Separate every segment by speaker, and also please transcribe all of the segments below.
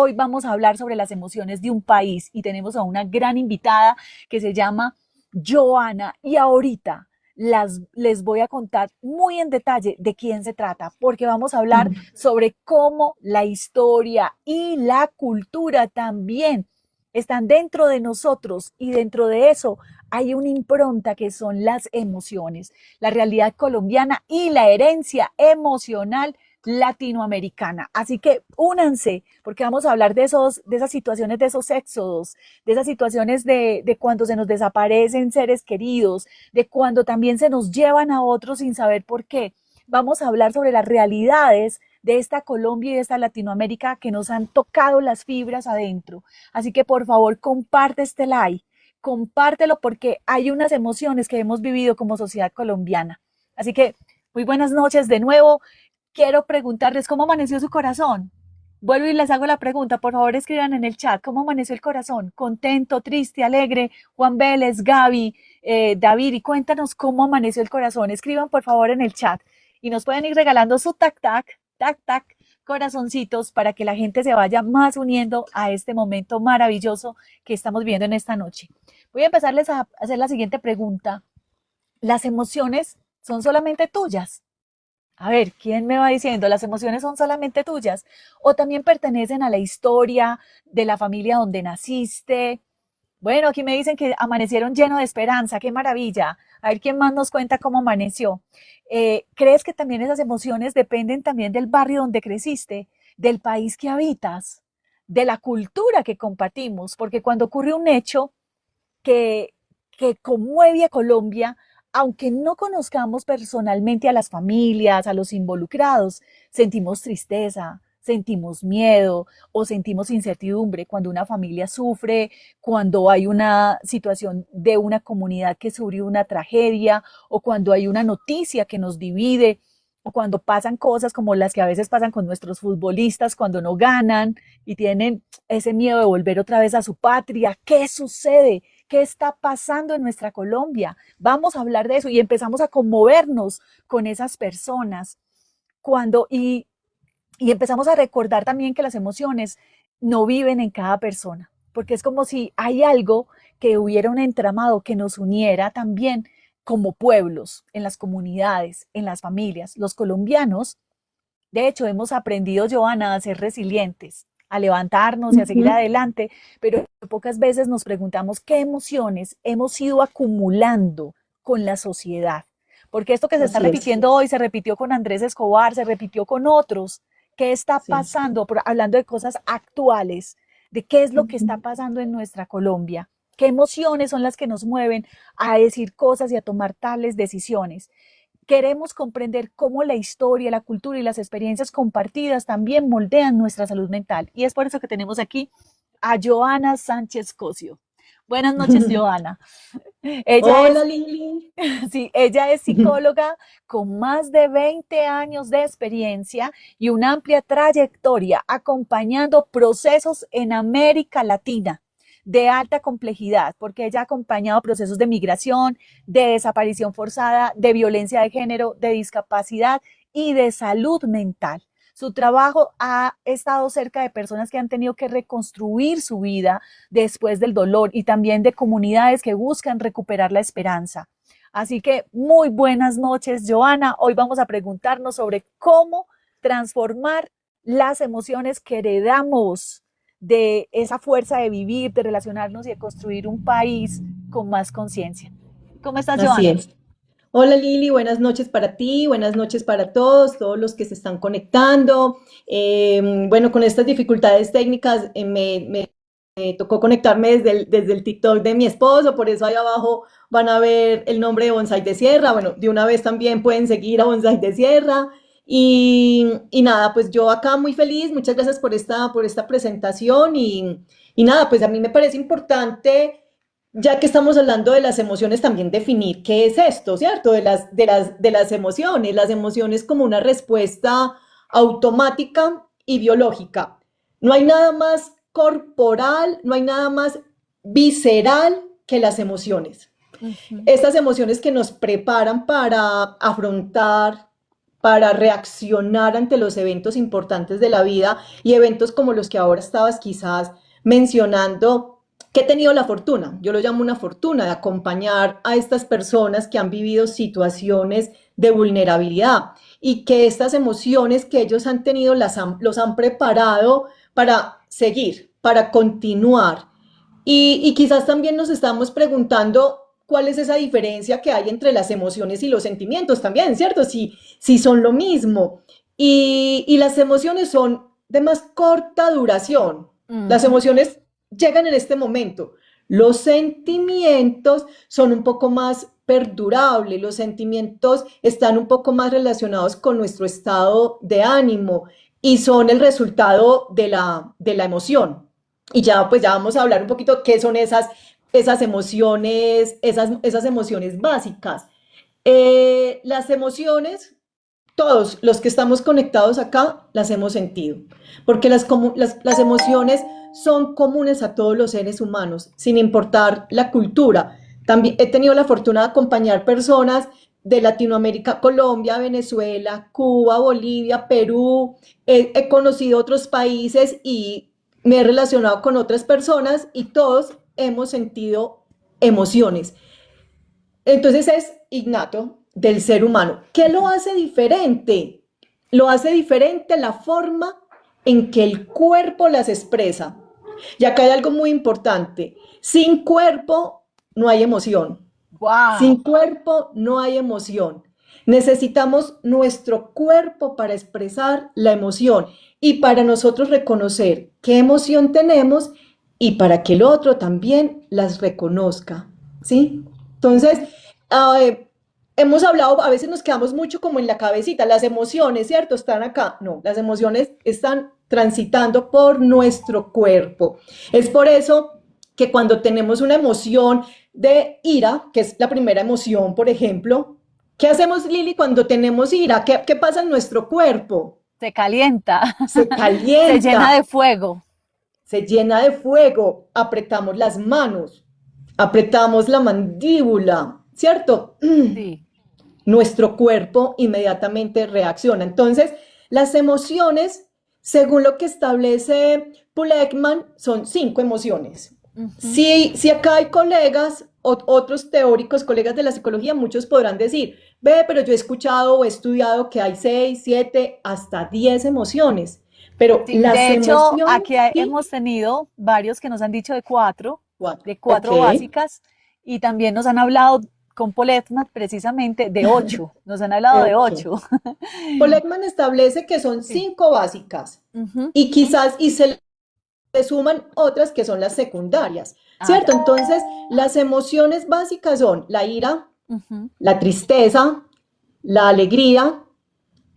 Speaker 1: Hoy vamos a hablar sobre las emociones de un país y tenemos a una gran invitada que se llama Joana y ahorita les voy a contar muy en detalle de quién se trata, porque vamos a hablar sobre cómo la historia y la cultura también están dentro de nosotros y dentro de eso hay una impronta que son las emociones, la realidad colombiana y la herencia emocional latinoamericana. Así que únanse, porque vamos a hablar de esas situaciones, de esos éxodos, de esas situaciones de cuando se nos desaparecen seres queridos, de cuando también se nos llevan a otros sin saber por qué. Vamos a hablar sobre las realidades de esta Colombia y de esta Latinoamérica que nos han tocado las fibras adentro. Así que por favor comparte este like, compártelo porque hay unas emociones que hemos vivido como sociedad colombiana. Así que muy buenas noches de nuevo. Quiero preguntarles cómo amaneció su corazón. Vuelvo y les hago la pregunta, por favor escriban en el chat, ¿cómo amaneció el corazón? ¿Contento, triste, alegre? Juan Vélez, Gaby, David, y cuéntanos cómo amaneció el corazón. Escriban por favor en el chat y nos pueden ir regalando su tac, corazoncitos para que la gente se vaya más uniendo a este momento maravilloso que estamos viendo en esta noche. Voy a empezarles a hacer la siguiente pregunta. ¿Las emociones son solamente tuyas? A ver, ¿quién me va diciendo? ¿Las emociones son solamente tuyas? ¿O también pertenecen a la historia de la familia donde naciste? Bueno, aquí me dicen que amanecieron lleno de esperanza. ¡Qué maravilla! A ver, ¿quién más nos cuenta cómo amaneció? ¿Crees que también esas emociones dependen también del barrio donde creciste, del país que habitas, de la cultura que compartimos? Porque cuando ocurre un hecho que, que conmueve a Colombia, aunque no conozcamos personalmente a las familias, a los involucrados, sentimos tristeza, sentimos miedo o sentimos incertidumbre cuando una familia sufre, cuando hay una situación de una comunidad que sufrió una tragedia o cuando hay una noticia que nos divide o cuando pasan cosas como las que a veces pasan con nuestros futbolistas cuando no ganan y tienen ese miedo de volver otra vez a su patria. ¿Qué sucede? ¿Qué está pasando en nuestra Colombia? Vamos a hablar de eso y empezamos a conmovernos con esas personas cuando y empezamos a recordar también que las emociones no viven en cada persona, porque es como si hay algo que hubiera un entramado que nos uniera también como pueblos, en las comunidades, en las familias. Los colombianos, de hecho, hemos aprendido, Joana, a ser resilientes, a levantarnos y a seguir adelante, pero pocas veces nos preguntamos qué emociones hemos ido acumulando con la sociedad. Porque esto que se está
Speaker 2: Así es,
Speaker 1: repitiendo hoy se repitió con Andrés Escobar, se repitió con otros. ¿Qué está
Speaker 2: sí.
Speaker 1: pasando? Hablando de cosas actuales, de qué es lo que está pasando en nuestra Colombia. ¿Qué emociones son las que nos mueven a decir cosas y a tomar tales decisiones? Queremos comprender cómo la historia, la cultura y las experiencias compartidas también moldean nuestra salud mental. Y es por eso que tenemos aquí a Joana Sánchez Cosio. Buenas noches, Joana. Ella
Speaker 2: Hola
Speaker 1: es,
Speaker 2: Lili.
Speaker 1: sí, ella es psicóloga con más de 20 años de experiencia y una amplia trayectoria acompañando procesos en América Latina de alta complejidad, porque ella ha acompañado procesos de migración, de desaparición forzada, de violencia de género, de discapacidad y de salud mental. Su trabajo ha estado cerca de personas que han tenido que reconstruir su vida después del dolor y también de comunidades que buscan recuperar la esperanza. Así que muy buenas noches, Joana. Hoy vamos a preguntarnos sobre cómo transformar las emociones que heredamos de esa fuerza de vivir, de relacionarnos y de construir un país con más conciencia. ¿Cómo estás,
Speaker 2: Así
Speaker 1: Joana?
Speaker 2: es. Hola Lili, buenas noches para ti, buenas noches para todos los que se están conectando. Bueno, con estas dificultades técnicas me tocó conectarme desde el TikTok de mi esposo, por eso ahí abajo van a ver el nombre de Bonsai de Sierra. Bueno, de una vez también pueden seguir a Bonsai de Sierra. Y nada, pues yo acá muy feliz, muchas gracias por esta presentación y nada, pues a mí me parece importante, ya que estamos hablando de las emociones, también definir qué es esto, ¿cierto? De las emociones, las emociones como una respuesta automática y biológica. No hay nada más corporal, no hay nada más visceral que las emociones.
Speaker 1: Uh -huh.
Speaker 2: Estas emociones que nos preparan para afrontar para reaccionar ante los eventos importantes de la vida y eventos como los que ahora estabas quizás mencionando, que he tenido la fortuna, yo lo llamo una fortuna, de acompañar a estas personas que han vivido situaciones de vulnerabilidad y que estas emociones que ellos han tenido los han preparado para seguir, para continuar. Y quizás también nos estamos preguntando cuál es esa diferencia que hay entre las emociones y los sentimientos también, ¿cierto? Si son lo mismo. Y las emociones son de más corta duración. Las
Speaker 1: Ujú.
Speaker 2: emociones llegan en este momento. Los sentimientos son un poco más perdurables, los sentimientos están un poco más relacionados con nuestro estado de ánimo y son el resultado de la emoción. Y ya, pues ya vamos a hablar un poquito qué son esas emociones, esas emociones básicas. Las emociones, todos los que estamos conectados acá, las hemos sentido, porque las emociones son comunes a todos los seres humanos, sin importar la cultura. También he tenido la fortuna de acompañar personas de Latinoamérica, Colombia, Venezuela, Cuba, Bolivia, Perú. He conocido otros países y me he relacionado con otras personas y todos hemos sentido emociones. Entonces es innato del ser humano. ¿Qué lo hace diferente? Lo hace diferente la forma en que el cuerpo las expresa. Y acá hay algo muy importante. Sin cuerpo no hay emoción.
Speaker 1: Wow.
Speaker 2: Sin cuerpo no hay emoción. Necesitamos nuestro cuerpo para expresar la emoción y para nosotros reconocer qué emoción tenemos y para que el otro también las reconozca, ¿sí? Entonces, eh, hemos hablado, a veces nos quedamos mucho como en la cabecita, las emociones, ¿cierto? Están acá. No, las emociones están transitando por nuestro cuerpo. Es por eso que cuando tenemos una emoción de ira, que es la primera emoción, por ejemplo, ¿qué hacemos, Lili, cuando tenemos ira? ¿Qué pasa en nuestro cuerpo?
Speaker 1: Se calienta,
Speaker 2: Se
Speaker 1: se llena de
Speaker 2: calienta,
Speaker 1: fuego.
Speaker 2: se llena de fuego, apretamos las manos, apretamos la mandíbula, ¿cierto?
Speaker 1: Sí.
Speaker 2: Nuestro cuerpo inmediatamente reacciona. Entonces, las emociones, según lo que establece Paul Ekman, son 5 emociones.
Speaker 1: Ujú.
Speaker 2: Si acá hay colegas, otros teóricos, colegas de la psicología, muchos podrán decir, ve, pero yo he escuchado o he estudiado que hay 6, 7, hasta 10 emociones. Pero
Speaker 1: Sí,
Speaker 2: las
Speaker 1: de hecho, aquí
Speaker 2: emociones, ¿sí?
Speaker 1: hemos tenido varios que nos han dicho
Speaker 2: Cuatro.
Speaker 1: de
Speaker 2: Ok,
Speaker 1: cuatro básicas, y también nos han hablado con Poletmat precisamente de ocho, nos han hablado de
Speaker 2: ok.
Speaker 1: ocho.
Speaker 2: Paul Ekman establece que son
Speaker 1: Sí.
Speaker 2: 5 básicas
Speaker 1: Ujú.
Speaker 2: y quizás y se le suman otras que son las secundarias,
Speaker 1: Ah,
Speaker 2: ¿cierto?
Speaker 1: ya.
Speaker 2: Entonces, las emociones básicas son la ira,
Speaker 1: Ujú.
Speaker 2: la tristeza, la alegría,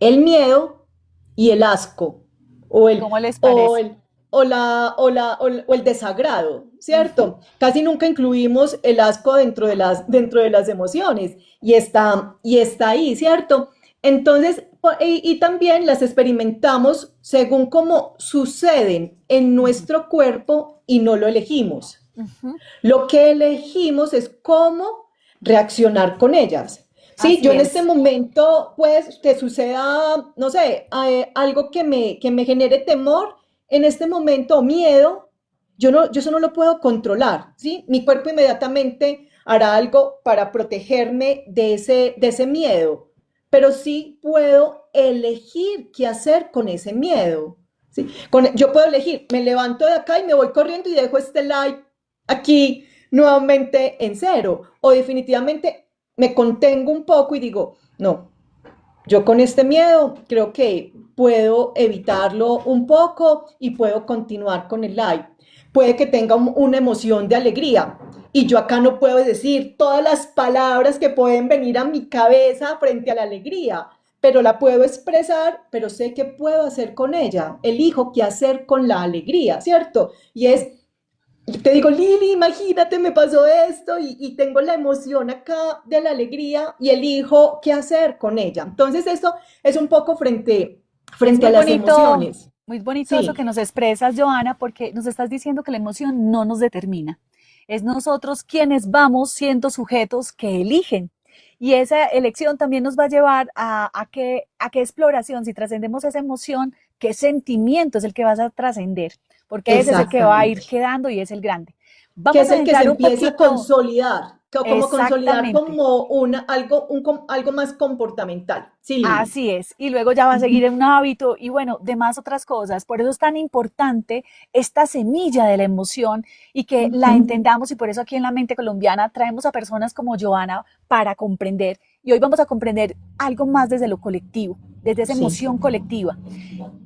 Speaker 2: el miedo y el asco, o el,
Speaker 1: ¿Cómo les
Speaker 2: o
Speaker 1: parece?
Speaker 2: el, o el desagrado,
Speaker 1: Ujú.
Speaker 2: ¿cierto? Casi nunca incluimos el asco dentro de las emociones y está ahí, ¿cierto? Entonces, y también las experimentamos según cómo suceden en
Speaker 1: Ujú.
Speaker 2: nuestro cuerpo y no lo elegimos.
Speaker 1: Ujú.
Speaker 2: Lo que elegimos es cómo reaccionar con ellas. Sí, yo
Speaker 1: Así
Speaker 2: en este
Speaker 1: es.
Speaker 2: momento, pues, que suceda, no sé, algo que me genere temor, en este momento, miedo, yo eso no lo puedo controlar, ¿sí? Mi cuerpo inmediatamente hará algo para protegerme de ese miedo, pero sí puedo elegir qué hacer con ese miedo, ¿sí? Yo puedo elegir, me levanto de acá y me voy corriendo y dejo este like aquí nuevamente en cero. O definitivamente me contengo un poco y digo, no, yo con este miedo creo que puedo evitarlo un poco y puedo continuar con el live. Puede que tenga una emoción de alegría y yo acá no puedo decir todas las palabras que pueden venir a mi cabeza frente a la alegría, pero la puedo expresar, pero sé qué puedo hacer con ella. Elijo qué hacer con la alegría, ¿cierto? Y es te digo, Lili, imagínate, me pasó esto y tengo la emoción acá de la alegría y elijo qué hacer con ella. Entonces, esto es un poco
Speaker 1: Es
Speaker 2: frente a las emociones.
Speaker 1: muy bonito eso
Speaker 2: Sí,
Speaker 1: que nos expresas, Joana, porque nos estás diciendo que la emoción no nos determina. Es nosotros quienes vamos siendo sujetos que eligen. Y esa elección también nos va a llevar a qué exploración, si trascendemos esa emoción, qué sentimiento es el que vas a trascender, porque ese es el que va a ir
Speaker 2: Exactamente.
Speaker 1: quedando y es el grande.
Speaker 2: Que
Speaker 1: Vamos
Speaker 2: es
Speaker 1: a
Speaker 2: el que se
Speaker 1: entrar un
Speaker 2: empieza a
Speaker 1: poquito,
Speaker 2: consolidar, como consolidar
Speaker 1: exactamente.
Speaker 2: como algo más comportamental. Sí, Lili.
Speaker 1: Así es, y luego ya va a seguir
Speaker 2: Ujú,
Speaker 1: en un hábito y bueno, demás otras cosas. Por eso es tan importante esta semilla de la emoción y que la
Speaker 2: ujú.
Speaker 1: entendamos y por eso aquí en la mente colombiana traemos a personas como Joana para comprender y hoy vamos a comprender algo más desde lo colectivo, desde esa
Speaker 2: Sí.
Speaker 1: emoción colectiva.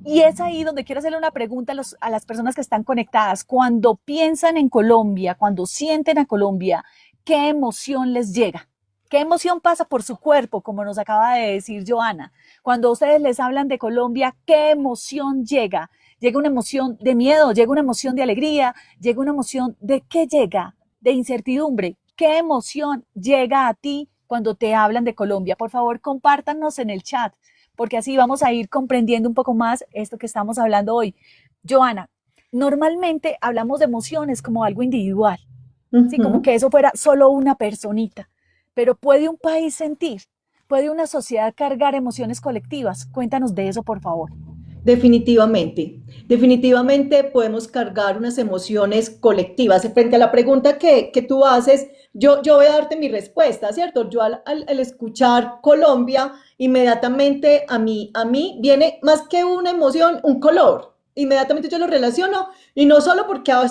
Speaker 1: Y es ahí donde quiero hacerle una pregunta a las personas que están conectadas. Cuando piensan en Colombia, cuando sienten a Colombia, ¿qué emoción les llega? ¿Qué emoción pasa por su cuerpo, como nos acaba de decir Joana? Cuando ustedes les hablan de Colombia, ¿qué emoción llega? ¿Llega una emoción de miedo? ¿Llega una emoción de alegría? ¿Llega una emoción de qué llega? De incertidumbre. ¿Qué emoción llega a ti cuando te hablan de Colombia? Por favor, compártanos en el chat, porque así vamos a ir comprendiendo un poco más esto que estamos hablando hoy. Joana, normalmente hablamos de emociones como algo individual, ¿sí? Como
Speaker 2: Ujú.
Speaker 1: que eso fuera solo una personita. Pero ¿puede un país sentir? ¿Puede una sociedad cargar emociones colectivas? Cuéntanos de eso, por favor.
Speaker 2: Definitivamente, definitivamente podemos cargar unas emociones colectivas. Frente a la pregunta que tú haces, yo voy a darte mi respuesta, ¿cierto? Yo al escuchar Colombia, inmediatamente a mí viene más que una emoción, un color. Inmediatamente yo lo relaciono y no solo porque ha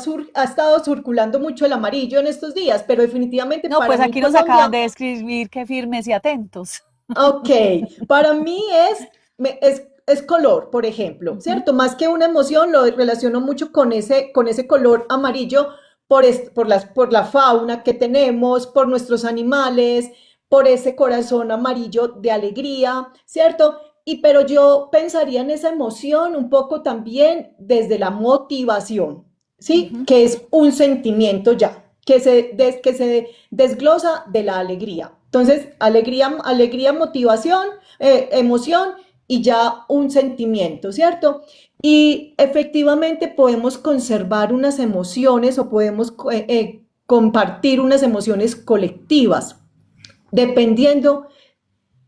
Speaker 2: estado circulando mucho el amarillo en estos días, pero definitivamente
Speaker 1: No,
Speaker 2: para
Speaker 1: pues
Speaker 2: mí
Speaker 1: aquí nos acaban
Speaker 2: Colombia,
Speaker 1: de escribir que firmes y atentos.
Speaker 2: ok, para mí es color, por ejemplo,
Speaker 1: Uh -huh.
Speaker 2: ¿cierto? Más que una emoción, lo relaciono mucho con ese color amarillo por la fauna que tenemos, por nuestros animales, por ese corazón amarillo de alegría, ¿cierto? Pero yo pensaría en esa emoción un poco también desde la motivación,
Speaker 1: Uh
Speaker 2: ¿sí?
Speaker 1: -huh.
Speaker 2: Que es un sentimiento ya, que se desglosa de la alegría. Entonces, alegría, motivación, emoción y ya un sentimiento, ¿cierto? Y efectivamente podemos conservar unas emociones o podemos compartir unas emociones colectivas, dependiendo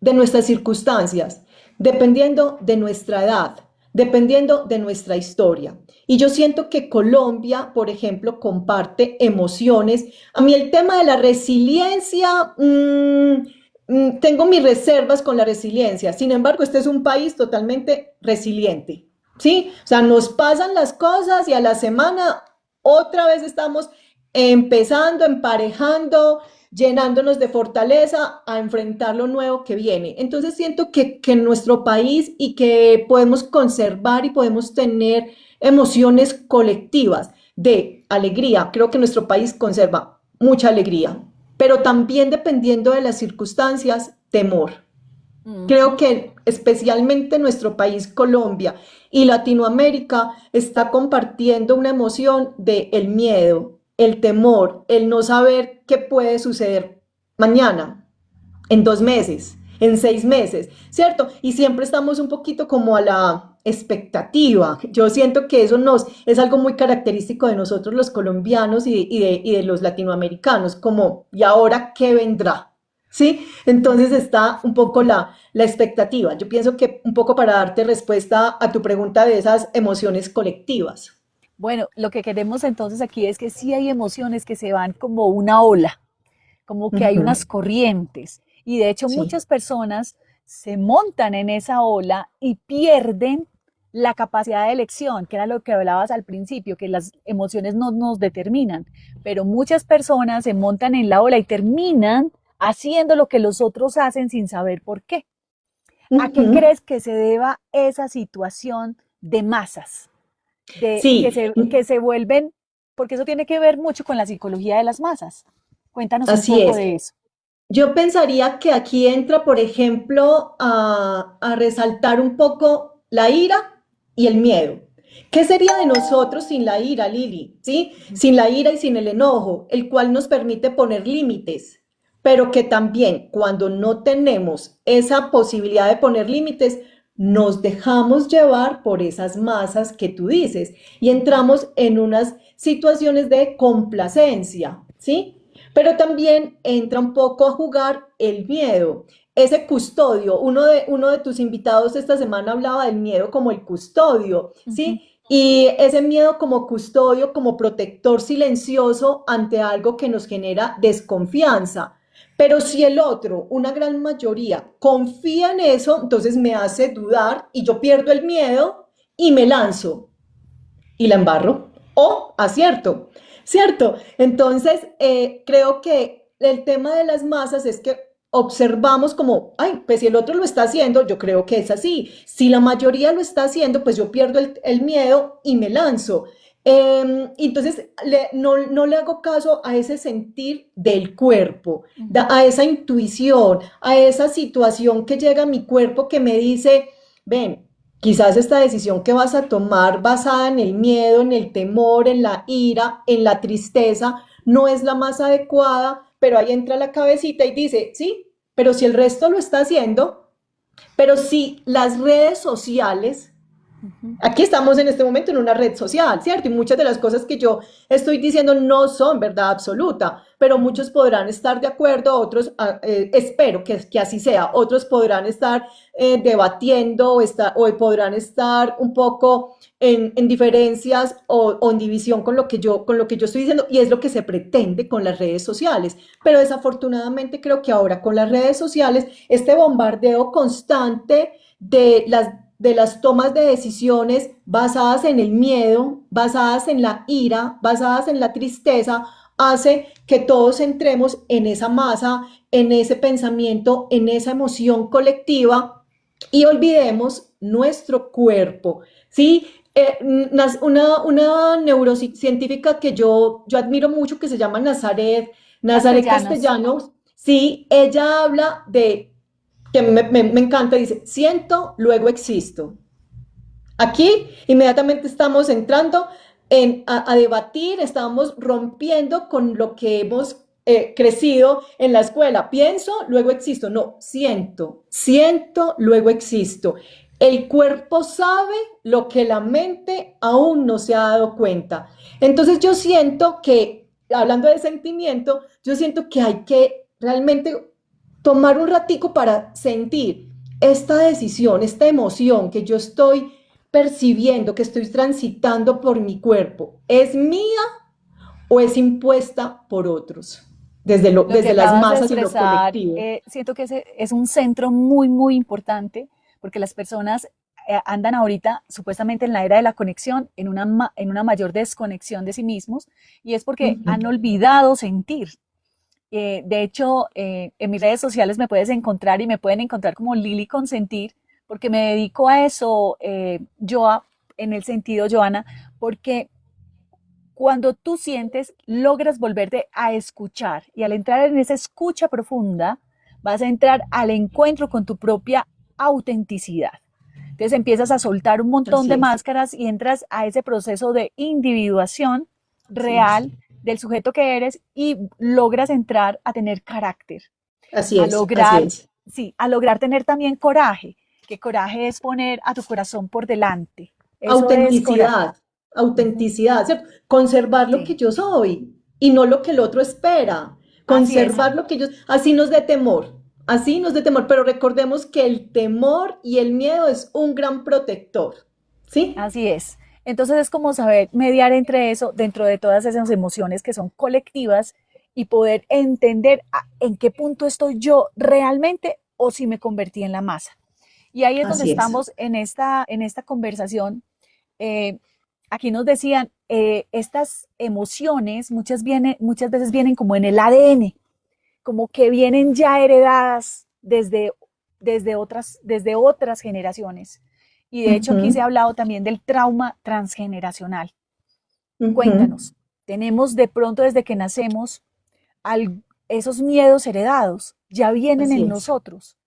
Speaker 2: de nuestras circunstancias, dependiendo de nuestra edad, dependiendo de nuestra historia. Y yo siento que Colombia, por ejemplo, comparte emociones. A mí el tema de la resiliencia, tengo mis reservas con la resiliencia. Sin embargo, este es un país totalmente resiliente. ¿Sí? O sea, nos pasan las cosas y a la semana otra vez estamos empezando, emparejando, llenándonos de fortaleza a enfrentar lo nuevo que viene. Entonces siento que en nuestro país y que podemos conservar y podemos tener emociones colectivas de alegría. Creo que nuestro país conserva mucha alegría, pero también dependiendo de las circunstancias, temor.
Speaker 1: Uh
Speaker 2: Creo
Speaker 1: -huh.
Speaker 2: que especialmente nuestro país, Colombia y Latinoamérica, está compartiendo una emoción de el miedo, el temor, el no saber qué puede suceder mañana, en 2 meses, en 6 meses, ¿cierto? Y siempre estamos un poquito como a la expectativa. Yo siento que eso es algo muy característico de nosotros los colombianos y de los latinoamericanos, como, ¿y ahora qué vendrá? ¿Sí? Entonces está un poco la expectativa. Yo pienso que un poco para darte respuesta a tu pregunta de esas emociones colectivas.
Speaker 1: Bueno, lo que queremos entonces aquí es que sí hay emociones que se van como una ola, como que hay
Speaker 2: Ujú.
Speaker 1: unas corrientes. Y de hecho
Speaker 2: Sí,
Speaker 1: muchas personas se montan en esa ola y pierden la capacidad de elección, que era lo que hablabas al principio, que las emociones no nos determinan, pero muchas personas se montan en la ola y terminan haciendo lo que los otros hacen sin saber por qué. ¿A qué
Speaker 2: ujú.
Speaker 1: crees que se deba esa situación de masas, de
Speaker 2: Sí,
Speaker 1: que se vuelven, porque eso tiene que ver mucho con la psicología de las masas? Cuéntanos un
Speaker 2: así
Speaker 1: poco
Speaker 2: es.
Speaker 1: de eso.
Speaker 2: Yo pensaría que aquí entra, por ejemplo, a resaltar un poco la ira y el miedo. ¿Qué sería de nosotros sin la ira, Lili? ¿Sí? Sin la ira y sin el enojo, el cual nos permite poner límites, pero que también cuando no tenemos esa posibilidad de poner límites, nos dejamos llevar por esas masas que tú dices y entramos en unas situaciones de complacencia, ¿sí? Pero también entra un poco a jugar el miedo. Ese custodio, uno de tus invitados esta semana hablaba del miedo como el custodio,
Speaker 1: Ujú.
Speaker 2: ¿sí? Y ese miedo como custodio, como protector silencioso ante algo que nos genera desconfianza. Pero si el otro, una gran mayoría, confía en eso, entonces me hace dudar y yo pierdo el miedo y me lanzo y la embarro o acierto, ¿cierto? Entonces, creo que el tema de las masas es que observamos como, ay, pues si el otro lo está haciendo, yo creo que es así. Si la mayoría lo está haciendo, pues yo pierdo el miedo y me lanzo. Entonces, no le hago caso a ese sentir del cuerpo,
Speaker 1: Ujú.
Speaker 2: a esa intuición, a esa situación que llega a mi cuerpo que me dice, ven, quizás esta decisión que vas a tomar basada en el miedo, en el temor, en la ira, en la tristeza, no es la más adecuada, pero ahí entra la cabecita y dice, sí, pero si el resto lo está haciendo, pero si las redes sociales,
Speaker 1: Ujú.
Speaker 2: aquí estamos en este momento en una red social, ¿cierto? Y muchas de las cosas que yo estoy diciendo no son verdad absoluta, pero
Speaker 1: Ujú.
Speaker 2: muchos podrán estar de acuerdo, otros, espero que así sea, otros podrán estar debatiendo o podrán estar un poco en diferencias o en división con lo que yo estoy diciendo, y es lo que se pretende con las redes sociales. Pero desafortunadamente creo que ahora con las redes sociales, este bombardeo constante de las tomas de decisiones basadas en el miedo, basadas en la ira, basadas en la tristeza, hace que todos entremos en esa masa, en ese pensamiento, en esa emoción colectiva y olvidemos nuestro cuerpo, ¿sí? Una neurocientífica que yo admiro mucho que se llama Nazaret
Speaker 1: Castellanos.
Speaker 2: Castellanos, sí, ella habla de que me encanta, dice, siento, luego existo. Aquí inmediatamente estamos entrando a debatir, estamos rompiendo con lo que hemos crecido en la escuela. Pienso, luego existo. No, siento, luego existo. El cuerpo sabe lo que la mente aún no se ha dado cuenta. Entonces yo siento que, hablando de sentimiento, yo siento que hay que realmente tomar un ratico para sentir esta decisión, esta emoción que yo estoy percibiendo, que estoy transitando por mi cuerpo, ¿es mía o es impuesta por otros? Desde, lo,
Speaker 1: Lo que
Speaker 2: desde las
Speaker 1: acabas de
Speaker 2: masas y lo
Speaker 1: expresar,
Speaker 2: colectivo.
Speaker 1: siento que ese es un centro muy, muy importante porque las personas andan ahorita supuestamente en la era de la conexión, en una mayor desconexión de sí mismos, y es
Speaker 2: Uh
Speaker 1: porque han
Speaker 2: -huh.
Speaker 1: olvidado sentir. De hecho, en mis redes sociales me puedes encontrar y me pueden encontrar como Lili Consentir, porque me dedico a eso, Joa, en el sentido, Joana, porque cuando tú sientes, logras volverte a escuchar y al entrar en esa escucha profunda, vas a entrar al encuentro con tu propia autenticidad. Entonces empiezas a soltar un montón
Speaker 2: Así
Speaker 1: de
Speaker 2: es,
Speaker 1: máscaras y entras a ese proceso de individuación
Speaker 2: así es,
Speaker 1: real del sujeto que eres y logras entrar a tener carácter,
Speaker 2: así
Speaker 1: a
Speaker 2: es, así
Speaker 1: lograr,
Speaker 2: es.
Speaker 1: sí, a lograr tener también coraje, que coraje es poner a tu corazón por delante. Eso es coraje.
Speaker 2: Autenticidad,
Speaker 1: Ujú.
Speaker 2: autenticidad, ¿cierto? Conservar lo que
Speaker 1: Sí,
Speaker 2: yo soy y no lo que el otro espera.
Speaker 1: así es.
Speaker 2: Conservar lo que yo, así nos dé temor, pero recordemos que el temor y el miedo es un gran protector, ¿sí?
Speaker 1: Así es. Entonces es como saber mediar entre eso, dentro de todas esas emociones que son colectivas y poder entender en qué punto estoy yo realmente o si me convertí en la masa. Y ahí es donde
Speaker 2: Así es.
Speaker 1: estamos en esta conversación. Eh, Aquí nos decían, estas emociones muchas veces vienen como en el ADN, como que vienen ya heredadas desde otras generaciones. Y de hecho aquí se ha
Speaker 2: Ujú,
Speaker 1: hablado también del trauma transgeneracional.
Speaker 2: ujú.
Speaker 1: Cuéntanos, tenemos de pronto desde que nacemos esos miedos heredados, ya vienen
Speaker 2: Así
Speaker 1: en
Speaker 2: es.
Speaker 1: nosotros.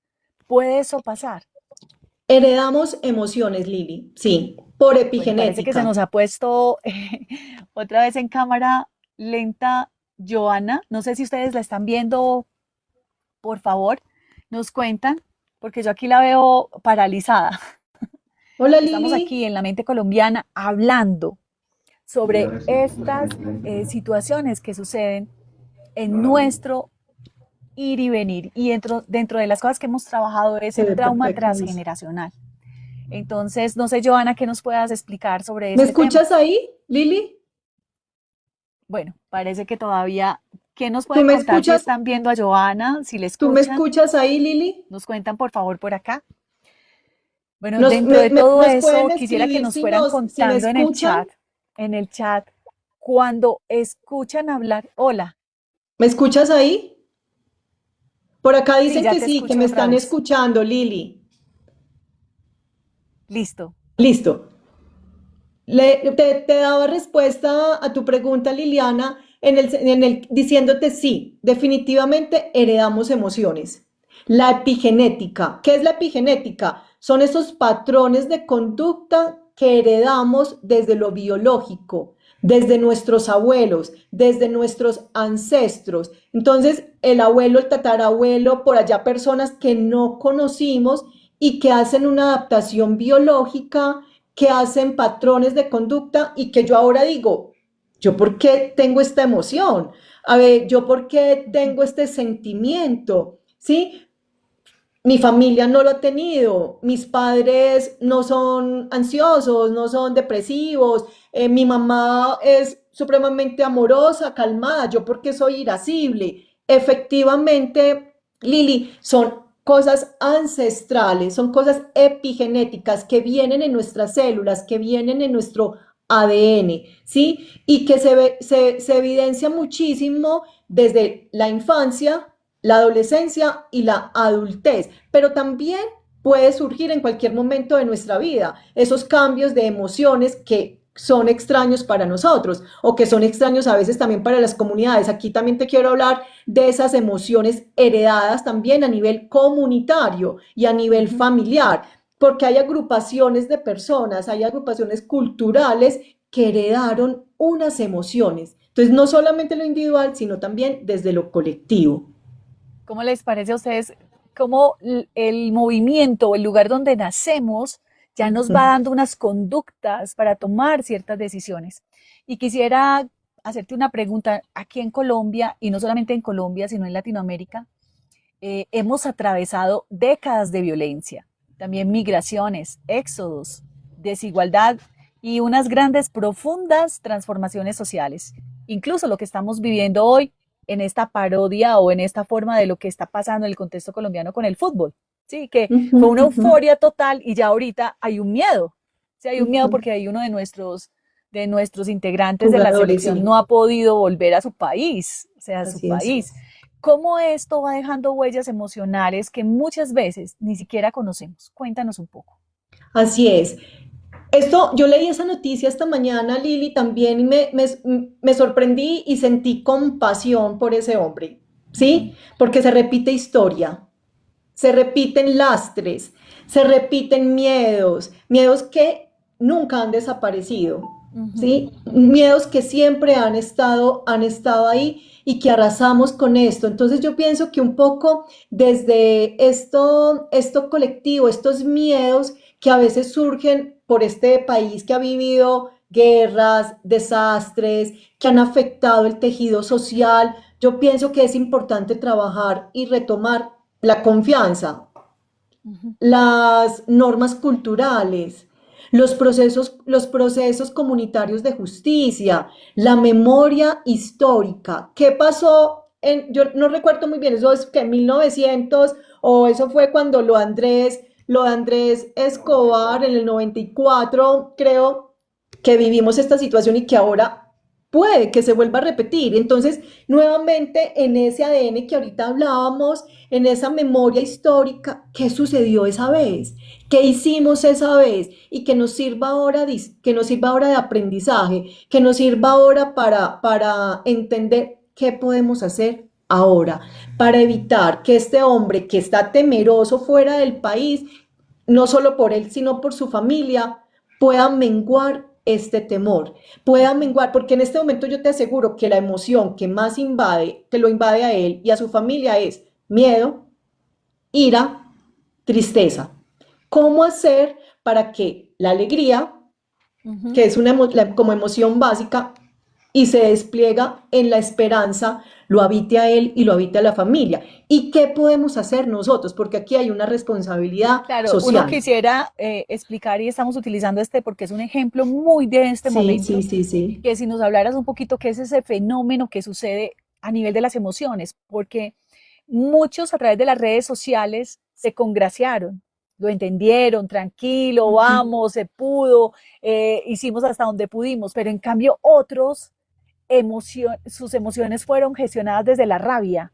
Speaker 1: ¿Puede eso pasar?
Speaker 2: Heredamos emociones, Lili, sí, por
Speaker 1: Bueno, parece que se
Speaker 2: epigenética.
Speaker 1: nos ha puesto otra vez en cámara lenta Joana. No sé si ustedes la están viendo, por favor, nos cuentan, porque yo aquí la veo paralizada.
Speaker 2: Hola,
Speaker 1: Estamos aquí
Speaker 2: Lili.
Speaker 1: en la mente colombiana hablando sobre estas situaciones que suceden en nuestro ir y venir. Y dentro de las cosas que hemos trabajado es
Speaker 2: Se
Speaker 1: el
Speaker 2: ve
Speaker 1: trauma
Speaker 2: perfecto en eso.
Speaker 1: transgeneracional. Entonces, no sé, Joana, ¿qué nos puedas explicar sobre
Speaker 2: ¿Me
Speaker 1: este tema?
Speaker 2: escuchas ahí, Lili?
Speaker 1: Bueno, parece que todavía, ¿qué nos
Speaker 2: ¿Tú
Speaker 1: pueden
Speaker 2: me
Speaker 1: contar si
Speaker 2: escuchas?
Speaker 1: están viendo a Joana, si le
Speaker 2: ¿Tú me
Speaker 1: escuchan?
Speaker 2: escuchas ahí, Lili?
Speaker 1: Nos cuentan por favor por acá. Bueno, dentro de todo
Speaker 2: Nos pueden
Speaker 1: eso, quisiera que
Speaker 2: escribir
Speaker 1: nos fueran
Speaker 2: si me
Speaker 1: contando
Speaker 2: escuchan.
Speaker 1: en el chat, cuando escuchan hablar, hola,
Speaker 2: ¿Me escuchas ahí? Por acá
Speaker 1: sí,
Speaker 2: dicen
Speaker 1: ya
Speaker 2: que
Speaker 1: te
Speaker 2: sí, que
Speaker 1: escucho
Speaker 2: me
Speaker 1: otra
Speaker 2: están
Speaker 1: vez.
Speaker 2: escuchando, Lili.
Speaker 1: Listo.
Speaker 2: Listo. Te daba respuesta a tu pregunta, Liliana, diciéndote sí, definitivamente heredamos emociones. La epigenética. ¿Qué es la epigenética? Son esos patrones de conducta que heredamos desde lo biológico, desde nuestros abuelos, desde nuestros ancestros. Entonces, el abuelo, el tatarabuelo, por allá personas que no conocimos y que hacen una adaptación biológica, que hacen patrones de conducta y que yo ahora digo, ¿yo por qué tengo esta emoción? A ver, ¿yo por qué tengo este sentimiento? ¿Sí? Mi familia no lo ha tenido, mis padres no son ansiosos, no son depresivos, mi mamá es supremamente amorosa, calmada, yo porque soy irascible. Efectivamente, Lili, son cosas ancestrales, son cosas epigenéticas que vienen en nuestras células, que vienen en nuestro ADN, ¿sí? Y que se evidencia muchísimo desde la infancia, la adolescencia y la adultez, pero también puede surgir en cualquier momento de nuestra vida esos cambios de emociones que son extraños para nosotros o que son extraños a veces también para las comunidades. Aquí también te quiero hablar de esas emociones heredadas también a nivel comunitario y a nivel
Speaker 1: Ujú.
Speaker 2: familiar, porque hay agrupaciones de personas, hay agrupaciones culturales que heredaron unas emociones. Entonces, no solamente lo individual, sino también desde lo colectivo.
Speaker 1: ¿Cómo les parece a ustedes cómo el movimiento o el lugar donde nacemos ya nos va dando unas conductas para tomar ciertas decisiones? Y quisiera hacerte una pregunta. Aquí en Colombia, y no solamente en Colombia, sino en Latinoamérica, hemos atravesado décadas de violencia, también migraciones, éxodos, desigualdad y unas grandes, profundas transformaciones sociales. Incluso lo que estamos viviendo hoy en esta parodia o en esta forma de lo que está pasando en el contexto colombiano con el fútbol. Sí, que fue una euforia total y ya ahorita hay un miedo. Sí, hay un miedo porque hay uno de nuestros integrantes de la
Speaker 2: Jugadores,
Speaker 1: selección
Speaker 2: sí,
Speaker 1: no ha podido volver a su país, o sea, a su
Speaker 2: así es.
Speaker 1: país. ¿Cómo esto va dejando huellas emocionales que muchas veces ni siquiera conocemos? Cuéntanos un poco.
Speaker 2: Así es. Yo leí esa noticia esta mañana, Lili, también y me sorprendí y sentí compasión por ese hombre, ¿sí? Porque se repite historia, se repiten lastres, se repiten miedos, miedos que nunca han desaparecido,
Speaker 1: Ujú.
Speaker 2: ¿sí? Miedos que siempre han estado ahí y que arrasamos con esto. Entonces yo pienso que un poco desde esto colectivo, estos miedos que a veces surgen por este país que ha vivido guerras, desastres, que han afectado el tejido social, yo pienso que es importante trabajar y retomar la confianza,
Speaker 1: Ujú.
Speaker 2: las normas culturales, los procesos comunitarios de justicia, la memoria histórica. ¿Qué pasó? Yo no recuerdo muy bien, eso es que en 1900 o eso fue cuando lo de Andrés Escobar en el 94, creo que vivimos esta situación y que ahora puede que se vuelva a repetir. Entonces, nuevamente en ese ADN que ahorita hablábamos, en esa memoria histórica, ¿qué sucedió esa vez? ¿Qué hicimos esa vez? Y que nos sirva ahora de aprendizaje, que nos sirva ahora para entender qué podemos hacer ahora, para evitar que este hombre que está temeroso fuera del país, no solo por él, sino por su familia, pueda menguar este temor, pueda menguar, porque en este momento yo te aseguro que la emoción que más invade, que lo invade a él y a su familia es miedo, ira, tristeza. ¿Cómo hacer para que la alegría,
Speaker 1: Ujú.
Speaker 2: que es como emoción básica, y se despliega en la esperanza, lo habite a él y lo habite a la familia. ¿Y qué podemos hacer nosotros? Porque aquí hay una responsabilidad
Speaker 1: Claro, uno
Speaker 2: social.
Speaker 1: quisiera explicar y estamos utilizando este porque es un ejemplo muy de este
Speaker 2: Sí, sí,
Speaker 1: momento,
Speaker 2: sí, sí.
Speaker 1: que si nos hablaras un poquito qué es ese fenómeno que sucede a nivel de las emociones, porque muchos a través de las redes sociales se congraciaron, lo entendieron, tranquilo,
Speaker 2: Ujú.
Speaker 1: vamos, se pudo, hicimos hasta donde pudimos, pero en cambio otros, sus emociones fueron gestionadas desde la rabia,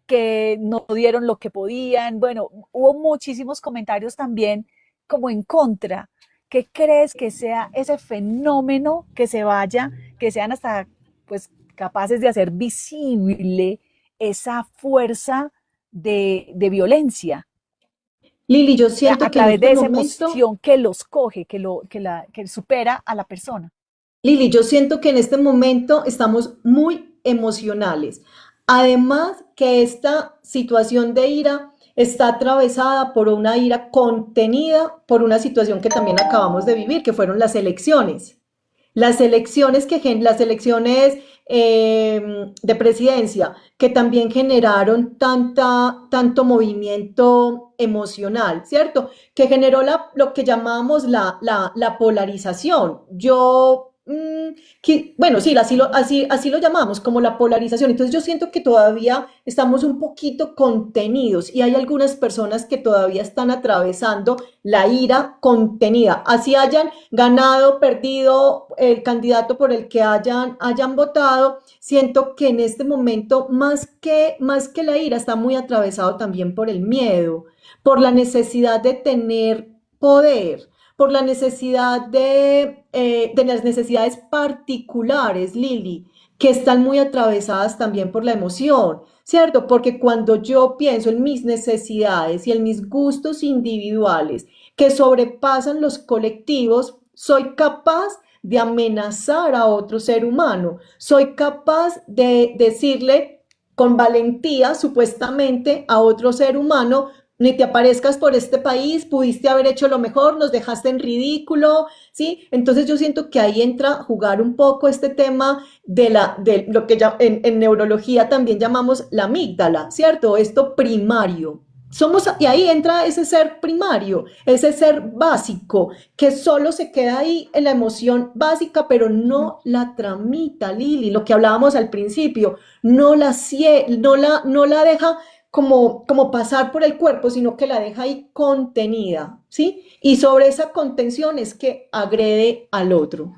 Speaker 1: que no dieron lo que podían. Bueno, hubo muchísimos comentarios también como en contra. ¿Qué crees que sea ese fenómeno que se vaya, que sean hasta pues capaces de hacer visible esa fuerza de violencia
Speaker 2: Lili, yo siento
Speaker 1: a
Speaker 2: que en
Speaker 1: través
Speaker 2: este
Speaker 1: de esa
Speaker 2: momento
Speaker 1: emoción que los coge, que supera a la persona?
Speaker 2: Lili, yo siento que en este momento estamos muy emocionales. Además que esta situación de ira está atravesada por una ira contenida por una situación que también acabamos de vivir, que fueron las elecciones. Las elecciones de presidencia, que también generaron tanto movimiento emocional, ¿cierto? Que generó lo que llamamos la polarización. Bueno, sí, así lo llamamos, como la polarización. Entonces yo siento que todavía estamos un poquito contenidos y hay algunas personas que todavía están atravesando la ira contenida, así hayan ganado, perdido el candidato por el que hayan votado. Siento que en este momento, más que la ira, está muy atravesado también por el miedo, por la necesidad de tener poder, por la necesidad de las necesidades particulares, Lili, que están muy atravesadas también por la emoción, ¿cierto? Porque cuando yo pienso en mis necesidades y en mis gustos individuales que sobrepasan los colectivos, soy capaz de amenazar a otro ser humano, soy capaz de decirle con valentía, supuestamente, a otro ser humano: ni te aparezcas por este país, pudiste haber hecho lo mejor, nos dejaste en ridículo, ¿sí? Entonces yo siento que ahí entra a jugar un poco este tema de lo que ya en neurología también llamamos la amígdala, ¿cierto? Esto primario. Y ahí entra ese ser primario, ese ser básico, que solo se queda ahí en la emoción básica, pero no la tramita, Lili, lo que hablábamos al principio, no la deja como pasar por el cuerpo, sino que la deja ahí contenida, ¿sí? Y sobre esa contención es que agrede al otro.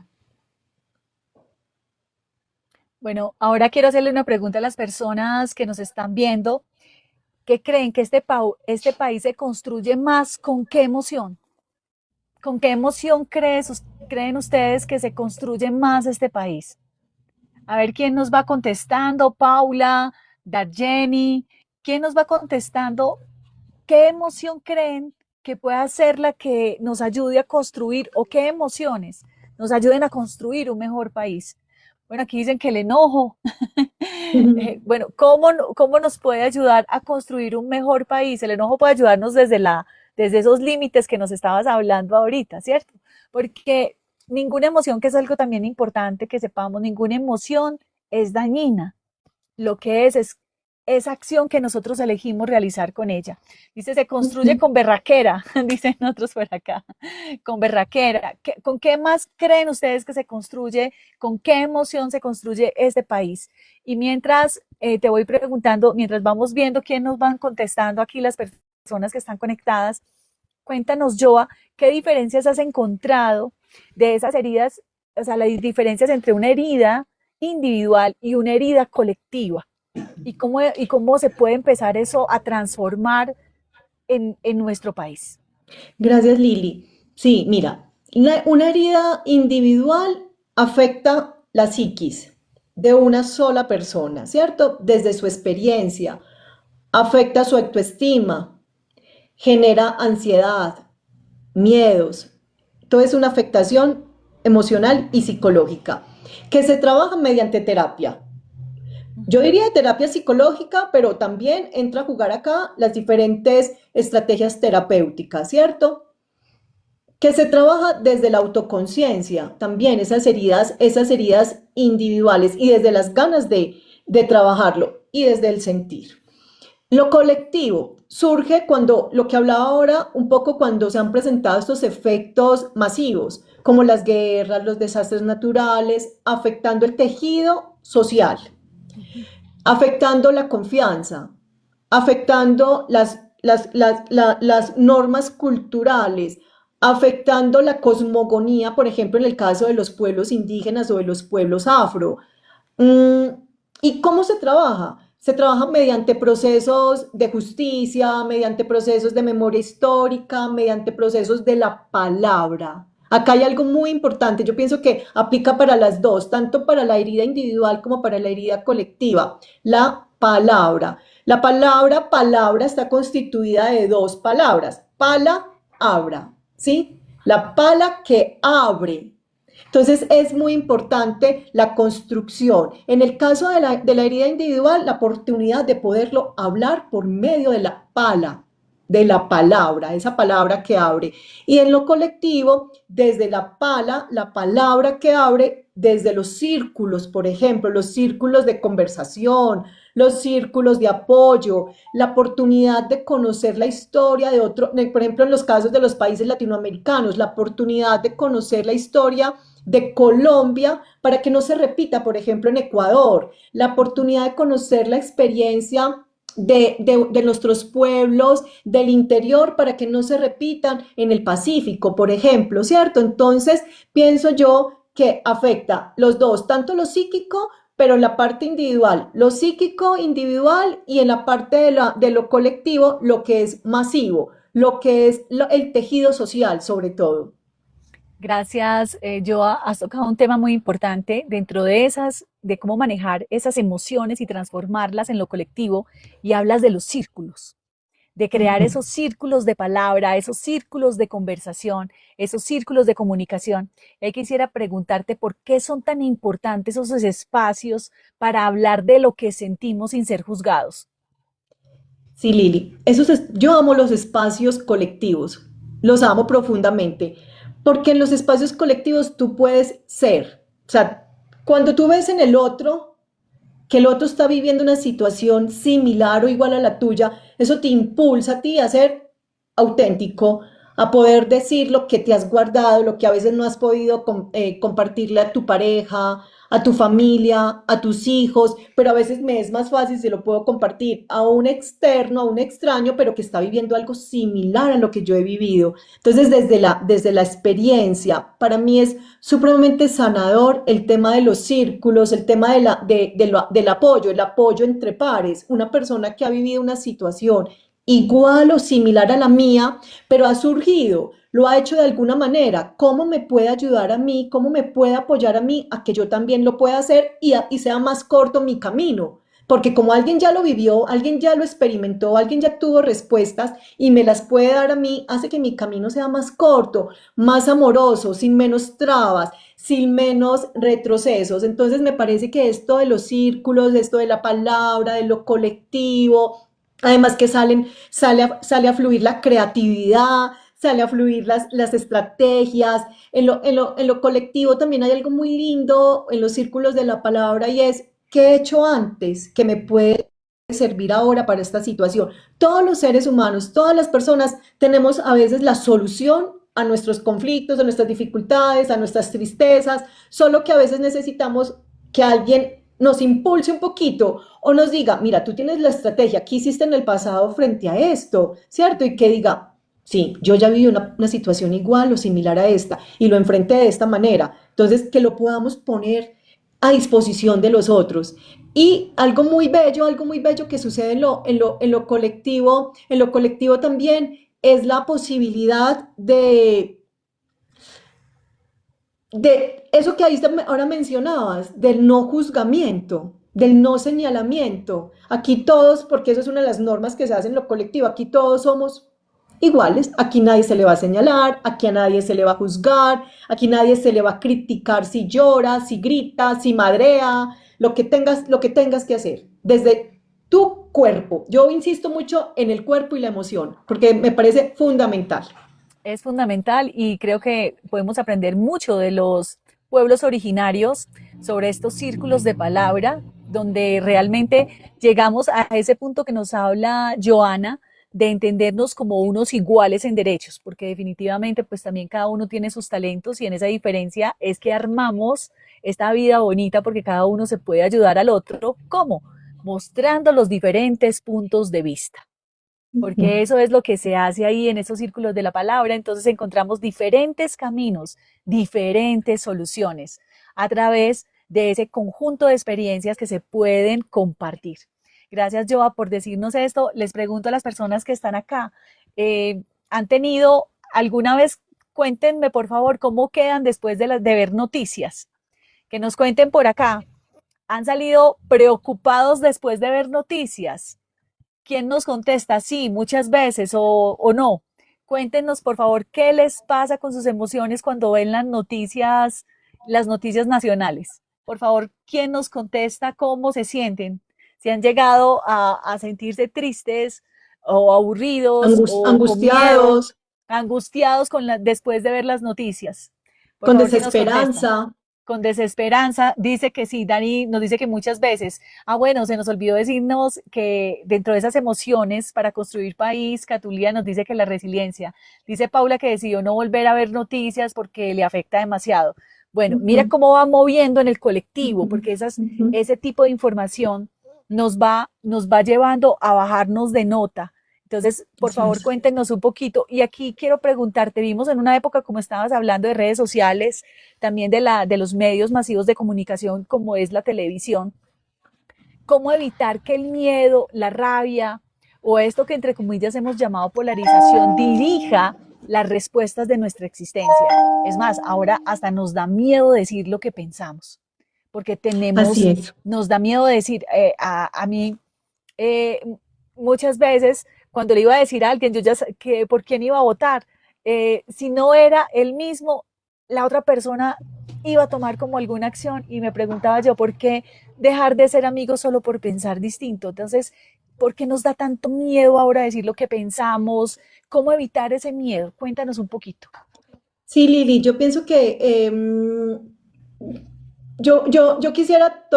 Speaker 1: Bueno, ahora quiero hacerle una pregunta a las personas que nos están viendo. ¿Qué creen que este país se construye más con qué emoción? ¿Con qué emoción creen ustedes que se construye más este país? A ver quién nos va contestando, Paula, Darjeni, ¿quién nos va contestando? ¿Qué emoción creen que pueda ser la que nos ayude a construir o qué emociones nos ayuden a construir un mejor país? Bueno, aquí dicen que el enojo. Bueno, ¿cómo nos puede ayudar a construir un mejor país? El enojo puede ayudarnos desde esos límites que nos estabas hablando ahorita, ¿cierto? Porque ninguna emoción, que es algo también importante que sepamos, ninguna emoción es dañina. Lo que es esa acción que nosotros elegimos realizar con ella. Dice, se construye con berraquera, dicen otros por acá, con berraquera. ¿Con qué más creen ustedes que se construye? ¿Con qué emoción se construye este país? Y mientras te voy preguntando, mientras vamos viendo quién nos van contestando aquí las personas que están conectadas, cuéntanos, Joa, ¿qué diferencias has encontrado de esas heridas, o sea, las diferencias entre una herida individual y una herida colectiva? ¿Y cómo se puede empezar eso a transformar en nuestro país?
Speaker 2: Gracias, Lili. Sí, mira, una herida individual afecta la psiquis de una sola persona, ¿cierto? Desde su experiencia, afecta su autoestima, genera ansiedad, miedos. Todo es una afectación emocional y psicológica que se trabaja mediante terapia. Yo
Speaker 1: Ujú.
Speaker 2: diría terapia psicológica, pero también entra a jugar acá las diferentes estrategias terapéuticas, ¿cierto? que se trabaja desde la autoconciencia, también esas heridas individuales y desde las ganas de trabajarlo y desde el sentir. Lo colectivo surge cuando, lo que hablaba ahora, un poco cuando se han presentado estos efectos masivos, como las guerras, los desastres naturales, afectando el tejido social, afectando la confianza, afectando las normas culturales, afectando la cosmogonía, por ejemplo, en el caso de los pueblos indígenas o de los pueblos afro. Mm, ¿Y cómo se trabaja? Se trabaja mediante procesos de justicia, mediante procesos de memoria histórica, mediante procesos de la palabra. Acá hay algo muy importante, yo pienso que aplica para las dos, tanto para la herida individual como para la herida colectiva. La palabra. La palabra palabra está constituida de dos palabras. Pala, abra, ¿sí? La pala que abre. Entonces es muy importante la construcción. En el caso de la herida individual, la oportunidad de poderlo hablar por medio de la pala, de la palabra, esa palabra que abre. Y en lo colectivo, desde la palabra que abre, desde los círculos, por ejemplo, los círculos de conversación, los círculos de apoyo, la oportunidad de conocer la historia de otro, por ejemplo, en los casos de los países latinoamericanos, la oportunidad de conocer la historia de Colombia para que no se repita, por ejemplo, en Ecuador, la oportunidad de conocer la experiencia de nuestros pueblos del interior para que no se repitan en el Pacífico, por ejemplo, ¿cierto? Entonces, pienso yo que afecta los dos, tanto lo psíquico, pero en la parte individual, lo psíquico individual y en la parte de lo colectivo, lo que es masivo, lo que es el tejido social sobre todo.
Speaker 1: Gracias, Joa. Has tocado un tema muy importante dentro de esas, de cómo manejar esas emociones y transformarlas en lo colectivo, y hablas de los círculos, de crear esos círculos de palabra, esos círculos de conversación, esos círculos de comunicación. Quisiera preguntarte por qué son tan importantes esos espacios para hablar de lo que sentimos sin ser juzgados.
Speaker 2: Sí, Lili, yo amo los espacios colectivos, los amo profundamente, porque en los espacios colectivos tú puedes ser, o sea, cuando tú ves en el otro que el otro está viviendo una situación similar o igual a la tuya, eso te impulsa a ti a ser auténtico, a poder decir lo que te has guardado, lo que a veces no has podido compartirle a tu pareja, a tu familia, a tus hijos, pero a veces me es más fácil si lo puedo compartir a un externo, a un extraño, pero que está viviendo algo similar a lo que yo he vivido. Entonces, desde la experiencia, para mí es supremamente sanador el tema de los círculos, el tema del apoyo, el apoyo entre pares. Una persona que ha vivido una situación igual o similar a la mía, pero ha surgido, lo ha hecho de alguna manera. ¿Cómo me puede ayudar a mí? ¿Cómo me puede apoyar a mí a que yo también lo pueda hacer y sea más corto mi camino? Porque como alguien ya lo vivió, alguien ya lo experimentó, alguien ya tuvo respuestas y me las puede dar a mí, hace que mi camino sea más corto, más amoroso, sin menos trabas, sin menos retrocesos. Entonces me parece que esto de los círculos, esto de la palabra, de lo colectivo, además que sale a fluir la creatividad, sale a fluir las estrategias. En lo colectivo también hay algo muy lindo en los círculos de la palabra y es qué he hecho antes que me puede servir ahora para esta situación. Todos los seres humanos, todas las personas tenemos a veces la solución a nuestros conflictos, a nuestras dificultades, a nuestras tristezas, solo que a veces necesitamos que alguien nos impulse un poquito o nos diga, mira, tú tienes la estrategia, ¿qué hiciste en el pasado frente a esto? ¿Cierto? Y que diga, sí, yo ya viví una situación igual o similar a esta y lo enfrenté de esta manera. Entonces, que lo podamos poner a disposición de los otros. Y algo muy bello que sucede en lo colectivo también es la posibilidad de eso que ahora mencionabas, del no juzgamiento, del no señalamiento. Aquí todos, porque eso es una de las normas que se hacen en lo colectivo, aquí todos somos iguales, aquí nadie se le va a señalar, aquí a nadie se le va a juzgar, aquí nadie se le va a criticar si llora, si grita, si madrea, lo que tengas que hacer, desde tu cuerpo. Yo insisto mucho en el cuerpo y la emoción, porque me parece fundamental.
Speaker 1: Es fundamental y creo que podemos aprender mucho de los pueblos originarios sobre estos círculos de palabra, donde realmente llegamos a ese punto que nos habla Joana, de entendernos como unos iguales en derechos, porque definitivamente pues también cada uno tiene sus talentos y en esa diferencia es que armamos esta vida bonita porque cada uno se puede ayudar al otro. ¿Cómo? Mostrando los diferentes puntos de vista, porque eso es lo que se hace ahí en esos círculos de la palabra. Entonces encontramos diferentes caminos, diferentes soluciones a través de ese conjunto de experiencias que se pueden compartir. Gracias, Joa, por decirnos esto. Les pregunto a las personas que están acá, ¿han tenido alguna vez, cuéntenme por favor, cómo quedan después de ver noticias? Que nos cuenten por acá. ¿Han salido preocupados después de ver noticias? ¿Quién nos contesta? Sí, muchas veces o no. Cuéntenos, por favor, qué les pasa con sus emociones cuando ven las noticias nacionales. Por favor, ¿quién nos contesta cómo se sienten? Si han llegado a sentirse tristes o aburridos o con miedo,
Speaker 2: Angustiados,
Speaker 1: angustiados después de ver las noticias. Por
Speaker 2: con
Speaker 1: favor, si nos contestan
Speaker 2: desesperanza.
Speaker 1: con desesperanza, dice que sí, Dani nos dice que muchas veces, bueno, se nos olvidó decirnos que dentro de esas emociones para construir país, Catulia nos dice que la resiliencia, dice Paula que decidió no volver a ver noticias porque le afecta demasiado. Bueno, mira
Speaker 2: Ujú,
Speaker 1: cómo va moviendo en el colectivo,
Speaker 2: ujú,
Speaker 1: porque
Speaker 2: ujú.
Speaker 1: ese tipo de información nos va llevando a bajarnos de nota. Entonces, por
Speaker 2: Así
Speaker 1: favor,
Speaker 2: es.
Speaker 1: cuéntenos un poquito. Y aquí quiero preguntarte, vimos en una época, como estabas hablando, de redes sociales, también de los medios masivos de comunicación, como es la televisión, cómo evitar que el miedo, la rabia o esto que entre comillas hemos llamado polarización dirija las respuestas de nuestra existencia. Es más, ahora hasta nos da miedo decir lo que pensamos, porque
Speaker 2: Así es.
Speaker 1: nos da miedo decir, a mí eh, muchas veces cuando le iba a decir a alguien yo ya que por quién iba a votar, si no era él mismo, la otra persona iba a tomar como alguna acción y me preguntaba yo por qué dejar de ser amigos solo por pensar distinto. Entonces, ¿por qué nos da tanto miedo ahora decir lo que pensamos? ¿Cómo evitar ese miedo? Cuéntanos un poquito.
Speaker 2: Sí, Lili, yo pienso que yo quisiera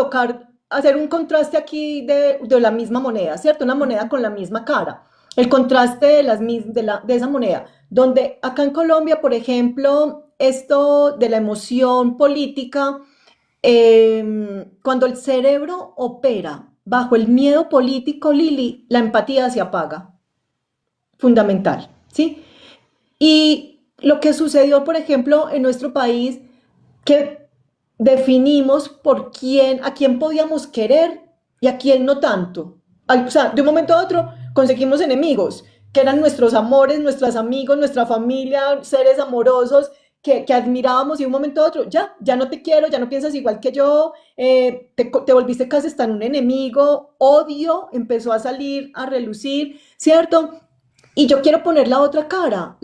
Speaker 2: hacer un contraste aquí de la misma moneda, ¿cierto? Una moneda con la misma cara. El contraste de esa moneda, donde acá en Colombia, por ejemplo, esto de la emoción política, cuando el cerebro opera bajo el miedo político, Lili, la empatía se apaga, fundamental, ¿sí? Y lo que sucedió, por ejemplo, en nuestro país, que definimos a quién podíamos querer y a quién no tanto. O sea, de un momento a otro conseguimos enemigos, que eran nuestros amores, nuestros amigos, nuestra familia, seres amorosos que admirábamos y de un momento a otro, ya no te quiero, ya no piensas igual que yo, te volviste casi hasta un enemigo, odio empezó a salir, a relucir, ¿cierto? Y yo quiero poner la otra cara,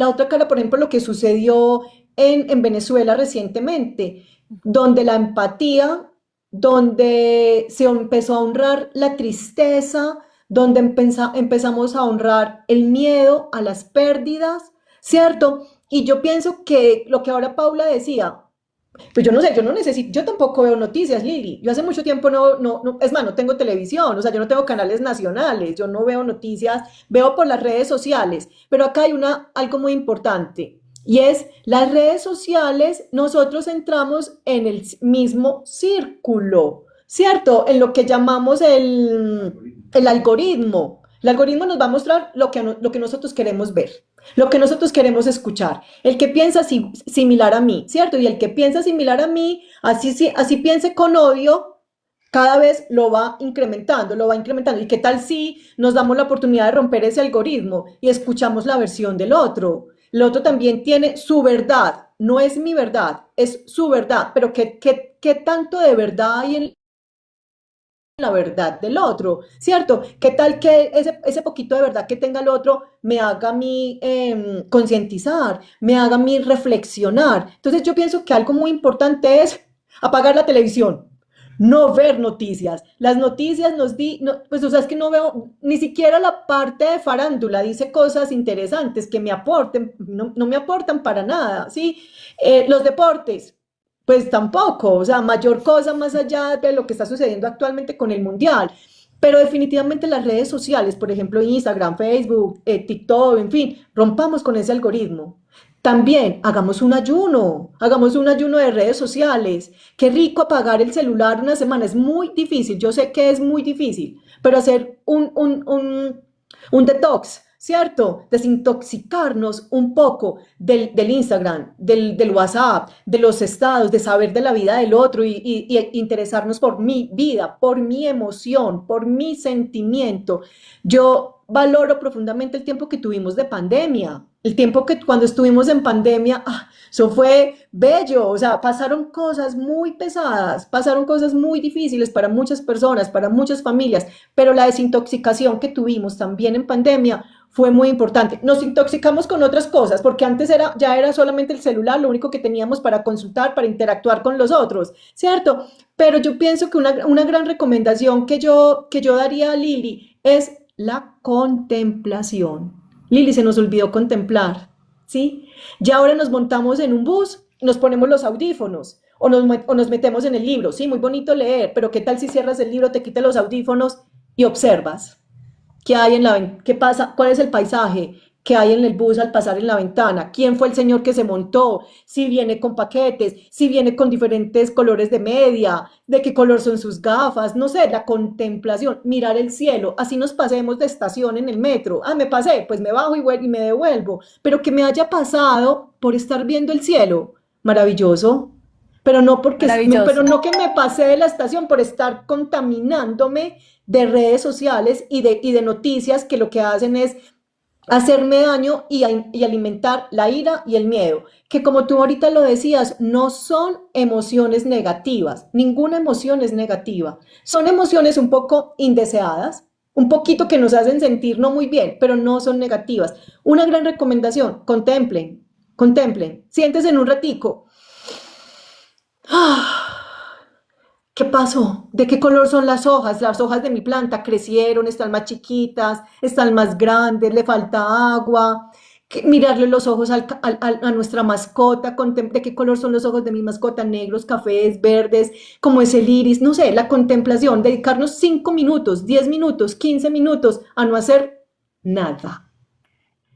Speaker 2: por ejemplo, lo que sucedió en Venezuela recientemente, donde la empatía, donde se empezó a honrar la tristeza, donde empezamos a honrar el miedo a las pérdidas, ¿cierto? Y yo pienso que lo que ahora Paula decía, pues yo no sé, yo no necesito, yo tampoco veo noticias, Lili. Yo hace mucho tiempo es más, no tengo televisión, o sea, yo no tengo canales nacionales, yo no veo noticias, veo por las redes sociales. Pero acá hay algo muy importante y es las redes sociales, nosotros entramos en el mismo círculo, ¿cierto? En lo que llamamos el algoritmo. El algoritmo nos va a mostrar lo que nosotros queremos ver, lo que nosotros queremos escuchar. El que piensa similar a mí, ¿cierto? Y el que piensa similar a mí, así piense con odio, cada vez lo va incrementando, lo va incrementando. ¿Y qué tal si nos damos la oportunidad de romper ese algoritmo y escuchamos la versión del otro? El otro también tiene su verdad, no es mi verdad, es su verdad, pero ¿qué tanto de verdad hay en la verdad del otro, ¿cierto? ¿Qué tal que ese poquito de verdad que tenga el otro me haga a mí concientizar, me haga a mí reflexionar? Entonces yo pienso que algo muy importante es apagar la televisión, no ver noticias. Las noticias pues o sea, es que no veo ni siquiera la parte de farándula, dice cosas interesantes que me aporten, no me aportan para nada, ¿sí? Los deportes, pues tampoco, o sea, mayor cosa más allá de lo que está sucediendo actualmente con el Mundial. Pero definitivamente las redes sociales, por ejemplo Instagram, Facebook, TikTok, en fin, rompamos con ese algoritmo. También hagamos un ayuno de redes sociales. Qué rico apagar el celular una semana, es muy difícil, yo sé que es muy difícil, pero hacer un detox, ¿cierto? Desintoxicarnos un poco del Instagram, del WhatsApp, de los estados, de saber de la vida del otro y interesarnos por mi vida, por mi emoción, por mi sentimiento. Yo valoro profundamente el tiempo que tuvimos de pandemia, el tiempo que cuando estuvimos en pandemia, eso fue bello, o sea, pasaron cosas muy pesadas, pasaron cosas muy difíciles para muchas personas, para muchas familias, pero la desintoxicación que tuvimos también en pandemia fue muy importante. Nos intoxicamos con otras cosas, porque antes ya era solamente el celular, lo único que teníamos para consultar, para interactuar con los otros, ¿cierto? Pero yo pienso que una gran recomendación que yo daría a Lili es la contemplación. Lili, se nos olvidó contemplar, ¿sí? Ya ahora nos montamos en un bus, nos ponemos los audífonos o nos metemos en el libro. Sí, muy bonito leer, pero ¿qué tal si cierras el libro, te quitas los audífonos y observas? ¿Qué hay qué pasa? ¿Cuál es el paisaje que hay en el bus al pasar en la ventana? ¿Quién fue el señor que se montó? Si viene con paquetes, si viene con diferentes colores de media, de qué color son sus gafas, no sé, la contemplación, mirar el cielo, así nos pasemos de estación en el metro. Me pasé, pues me bajo y me devuelvo, pero que me haya pasado por estar viendo el cielo, maravilloso. Pero
Speaker 1: Maravilloso.
Speaker 2: no que me pase de la estación por estar contaminándome de redes sociales y de noticias que lo que hacen es hacerme daño y alimentar la ira y el miedo, que como tú ahorita lo decías, no son emociones negativas, ninguna emoción es negativa, son emociones un poco indeseadas, un poquito que nos hacen sentir no muy bien, pero no son negativas. Una gran recomendación, contemplen, siéntese en un ratico. ¿Qué pasó? ¿De qué color son las hojas? Las hojas de mi planta crecieron, están más chiquitas, están más grandes, le falta agua. Mirarle los ojos a nuestra mascota, de qué color son los ojos de mi mascota, negros, cafés, verdes, cómo es el iris, no sé, la contemplación, dedicarnos 5 minutos, 10 minutos, 15 minutos a no hacer nada.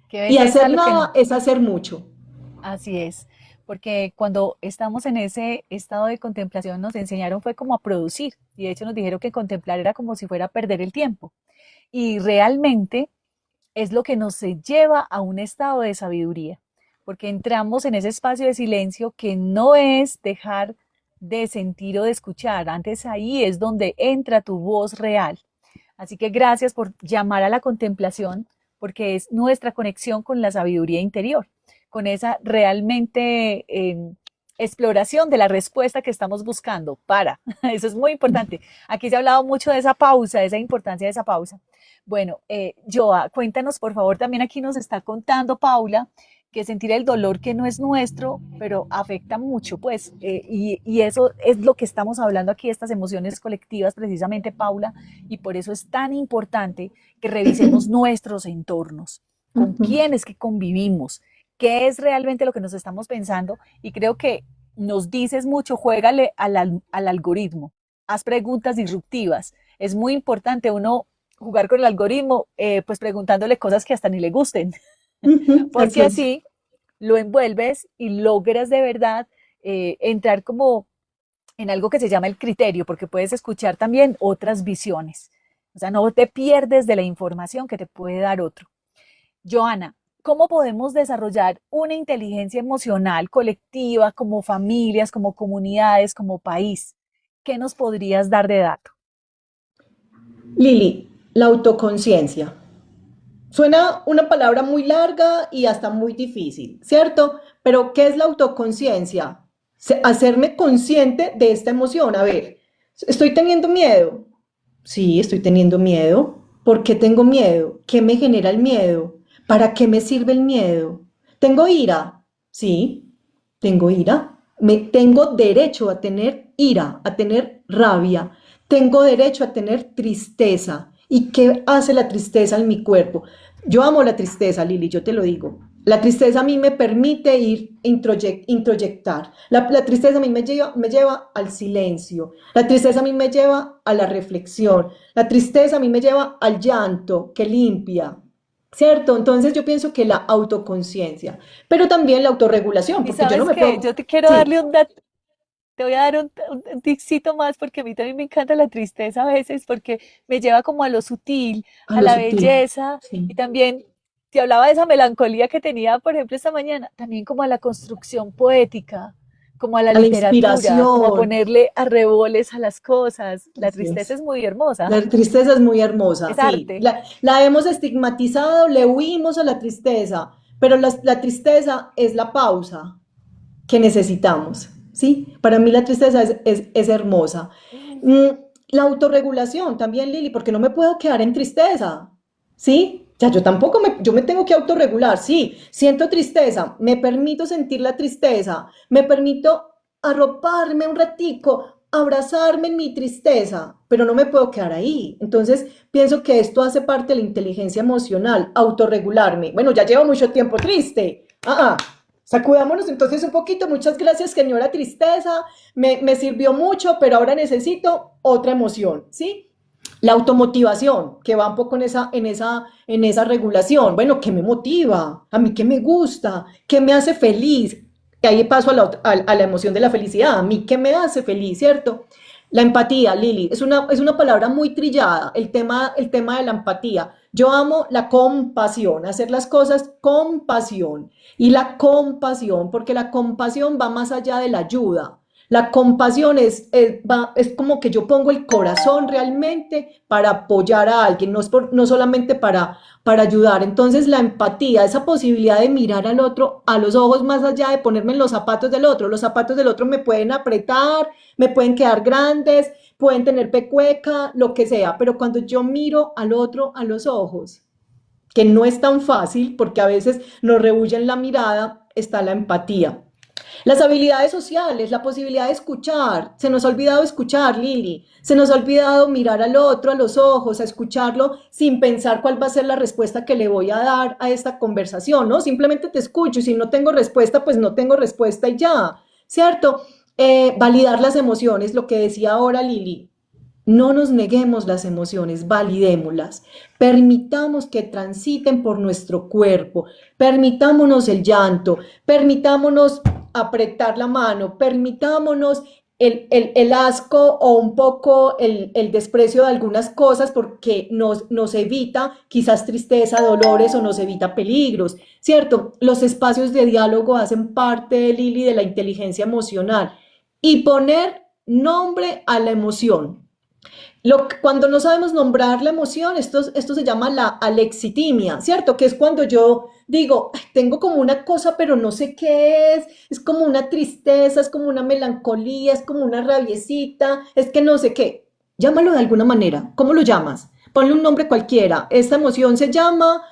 Speaker 1: Qué
Speaker 2: Y
Speaker 1: belleza
Speaker 2: hacer
Speaker 1: lo que
Speaker 2: nada es hacer mucho.
Speaker 1: así es, porque cuando estamos en ese estado de contemplación nos enseñaron fue como a producir y de hecho nos dijeron que contemplar era como si fuera a perder el tiempo y realmente es lo que nos lleva a un estado de sabiduría, porque entramos en ese espacio de silencio que no es dejar de sentir o de escuchar, antes ahí es donde entra tu voz real. Así que gracias por llamar a la contemplación, porque es nuestra conexión con la sabiduría interior, con esa realmente exploración de la respuesta que estamos buscando para. Eso es muy importante. Aquí se ha hablado mucho de esa pausa, de esa importancia de esa pausa. Bueno, Joa, cuéntanos por favor, también aquí nos está contando Paula que sentir el dolor que no es nuestro, pero afecta mucho, pues, y eso es lo que estamos hablando aquí, estas emociones colectivas, precisamente, Paula, y por eso es tan importante que revisemos nuestros entornos, con quiénes que convivimos, qué es realmente lo que nos estamos pensando, y creo que nos dices mucho, juégale al algoritmo, haz preguntas disruptivas, es muy importante uno jugar con el algoritmo, pues preguntándole cosas que hasta ni le gusten,
Speaker 2: Así
Speaker 1: porque
Speaker 2: es.
Speaker 1: así lo envuelves y logras de verdad entrar como en algo que se llama el criterio, porque puedes escuchar también otras visiones. O sea, no te pierdes de la información que te puede dar otro. Joana, ¿cómo podemos desarrollar una inteligencia emocional colectiva como familias, como comunidades, como país? ¿Qué nos podrías dar de dato?
Speaker 2: Lili, la autoconciencia. Suena una palabra muy larga y hasta muy difícil, ¿cierto? Pero ¿qué es la autoconciencia? Hacerme consciente de esta emoción. A ver, ¿estoy teniendo miedo? Sí, estoy teniendo miedo. ¿Por qué tengo miedo? ¿Qué me genera el miedo? ¿Para qué me sirve el miedo? ¿Tengo ira? Sí, tengo ira. Tengo derecho a tener ira, a tener rabia, tengo derecho a tener tristeza. ¿Y qué hace la tristeza en mi cuerpo? Yo amo la tristeza, Lili, yo te lo digo. La tristeza a mí me permite ir introyectar. La tristeza a mí me lleva al silencio. La tristeza a mí me lleva a la reflexión. La tristeza a mí me lleva al llanto que limpia. ¿Cierto? Entonces yo pienso que la autoconciencia, pero también la autorregulación,
Speaker 1: Y
Speaker 2: porque yo no
Speaker 1: sabes
Speaker 2: me
Speaker 1: qué,
Speaker 2: puedo...
Speaker 1: yo te quiero
Speaker 2: Sí,
Speaker 1: darle un dato, te voy a dar un tipcito más porque a mí también me encanta la tristeza a veces porque me lleva como a lo sutil,
Speaker 2: a
Speaker 1: a
Speaker 2: lo
Speaker 1: la
Speaker 2: sutil.
Speaker 1: belleza y
Speaker 2: Sí.
Speaker 1: también te hablaba de esa melancolía que tenía, por ejemplo, esta mañana, también como a la construcción poética, como a la
Speaker 2: A la
Speaker 1: literatura, como a
Speaker 2: inspiración.
Speaker 1: ponerle arreboles a las cosas. La
Speaker 2: Así
Speaker 1: tristeza
Speaker 2: es.
Speaker 1: es muy hermosa,
Speaker 2: La tristeza es muy hermosa,
Speaker 1: es
Speaker 2: sí.
Speaker 1: arte.
Speaker 2: La hemos estigmatizado, le huimos a la tristeza, pero la tristeza es la pausa que necesitamos, ¿sí? Para mí la tristeza es hermosa.
Speaker 1: Mm.
Speaker 2: Mm, la autorregulación también, Lili, porque no me puedo quedar en tristeza, ¿sí? Ya yo tampoco yo me tengo que autorregular, sí, siento tristeza, me permito sentir la tristeza, me permito arroparme un ratico, abrazarme en mi tristeza, pero no me puedo quedar ahí. Entonces, pienso que esto hace parte de la inteligencia emocional, autorregularme. Bueno, ya llevo mucho tiempo triste. Sacudámonos entonces un poquito. Muchas gracias, señora Tristeza. Me sirvió mucho, pero ahora necesito otra emoción, ¿sí? La automotivación, que va un poco en esa regulación. Bueno, ¿qué me motiva? ¿A mí qué me gusta? ¿Qué me hace feliz? Y ahí paso a la emoción de la felicidad. ¿A mí qué me hace feliz, cierto? La empatía, Lili, es una palabra muy trillada, el tema de la empatía. Yo amo la compasión, hacer las cosas con pasión. Y la compasión, porque la compasión va más allá de la ayuda. La compasión es como que yo pongo el corazón realmente para apoyar a alguien, no solamente para ayudar. Entonces la empatía, esa posibilidad de mirar al otro a los ojos más allá de ponerme en los zapatos del otro. Los zapatos del otro me pueden apretar, me pueden quedar grandes, pueden tener pecueca, lo que sea, pero cuando yo miro al otro a los ojos, que no es tan fácil porque a veces nos rehuyen la mirada, está la empatía. Las habilidades sociales, la posibilidad de escuchar. Se nos ha olvidado escuchar, Lili. Se nos ha olvidado mirar al otro a los ojos, a escucharlo sin pensar cuál va a ser la respuesta que le voy a dar a esta conversación, ¿no? Simplemente te escucho y si no tengo respuesta, pues no tengo respuesta y ya, ¿cierto? Validar las emociones, lo que decía ahora Lili. No nos neguemos las emociones, validémoslas, permitamos que transiten por nuestro cuerpo, permitámonos el llanto, permitámonos apretar la mano, permitámonos el asco o un poco el desprecio de algunas cosas porque nos evita quizás tristeza, dolores o nos evita peligros, ¿cierto? Los espacios de diálogo hacen parte, Lili, de la inteligencia emocional y poner nombre a la emoción. Cuando no sabemos nombrar la emoción, esto se llama la alexitimia, ¿cierto? Que es cuando yo digo, "Ay, tengo como una cosa, pero no sé qué es como una tristeza, es como una melancolía, es como una rabiecita, es que no sé qué. Llámalo de alguna manera. ¿Cómo lo llamas? Ponle un nombre cualquiera. Esta emoción se llama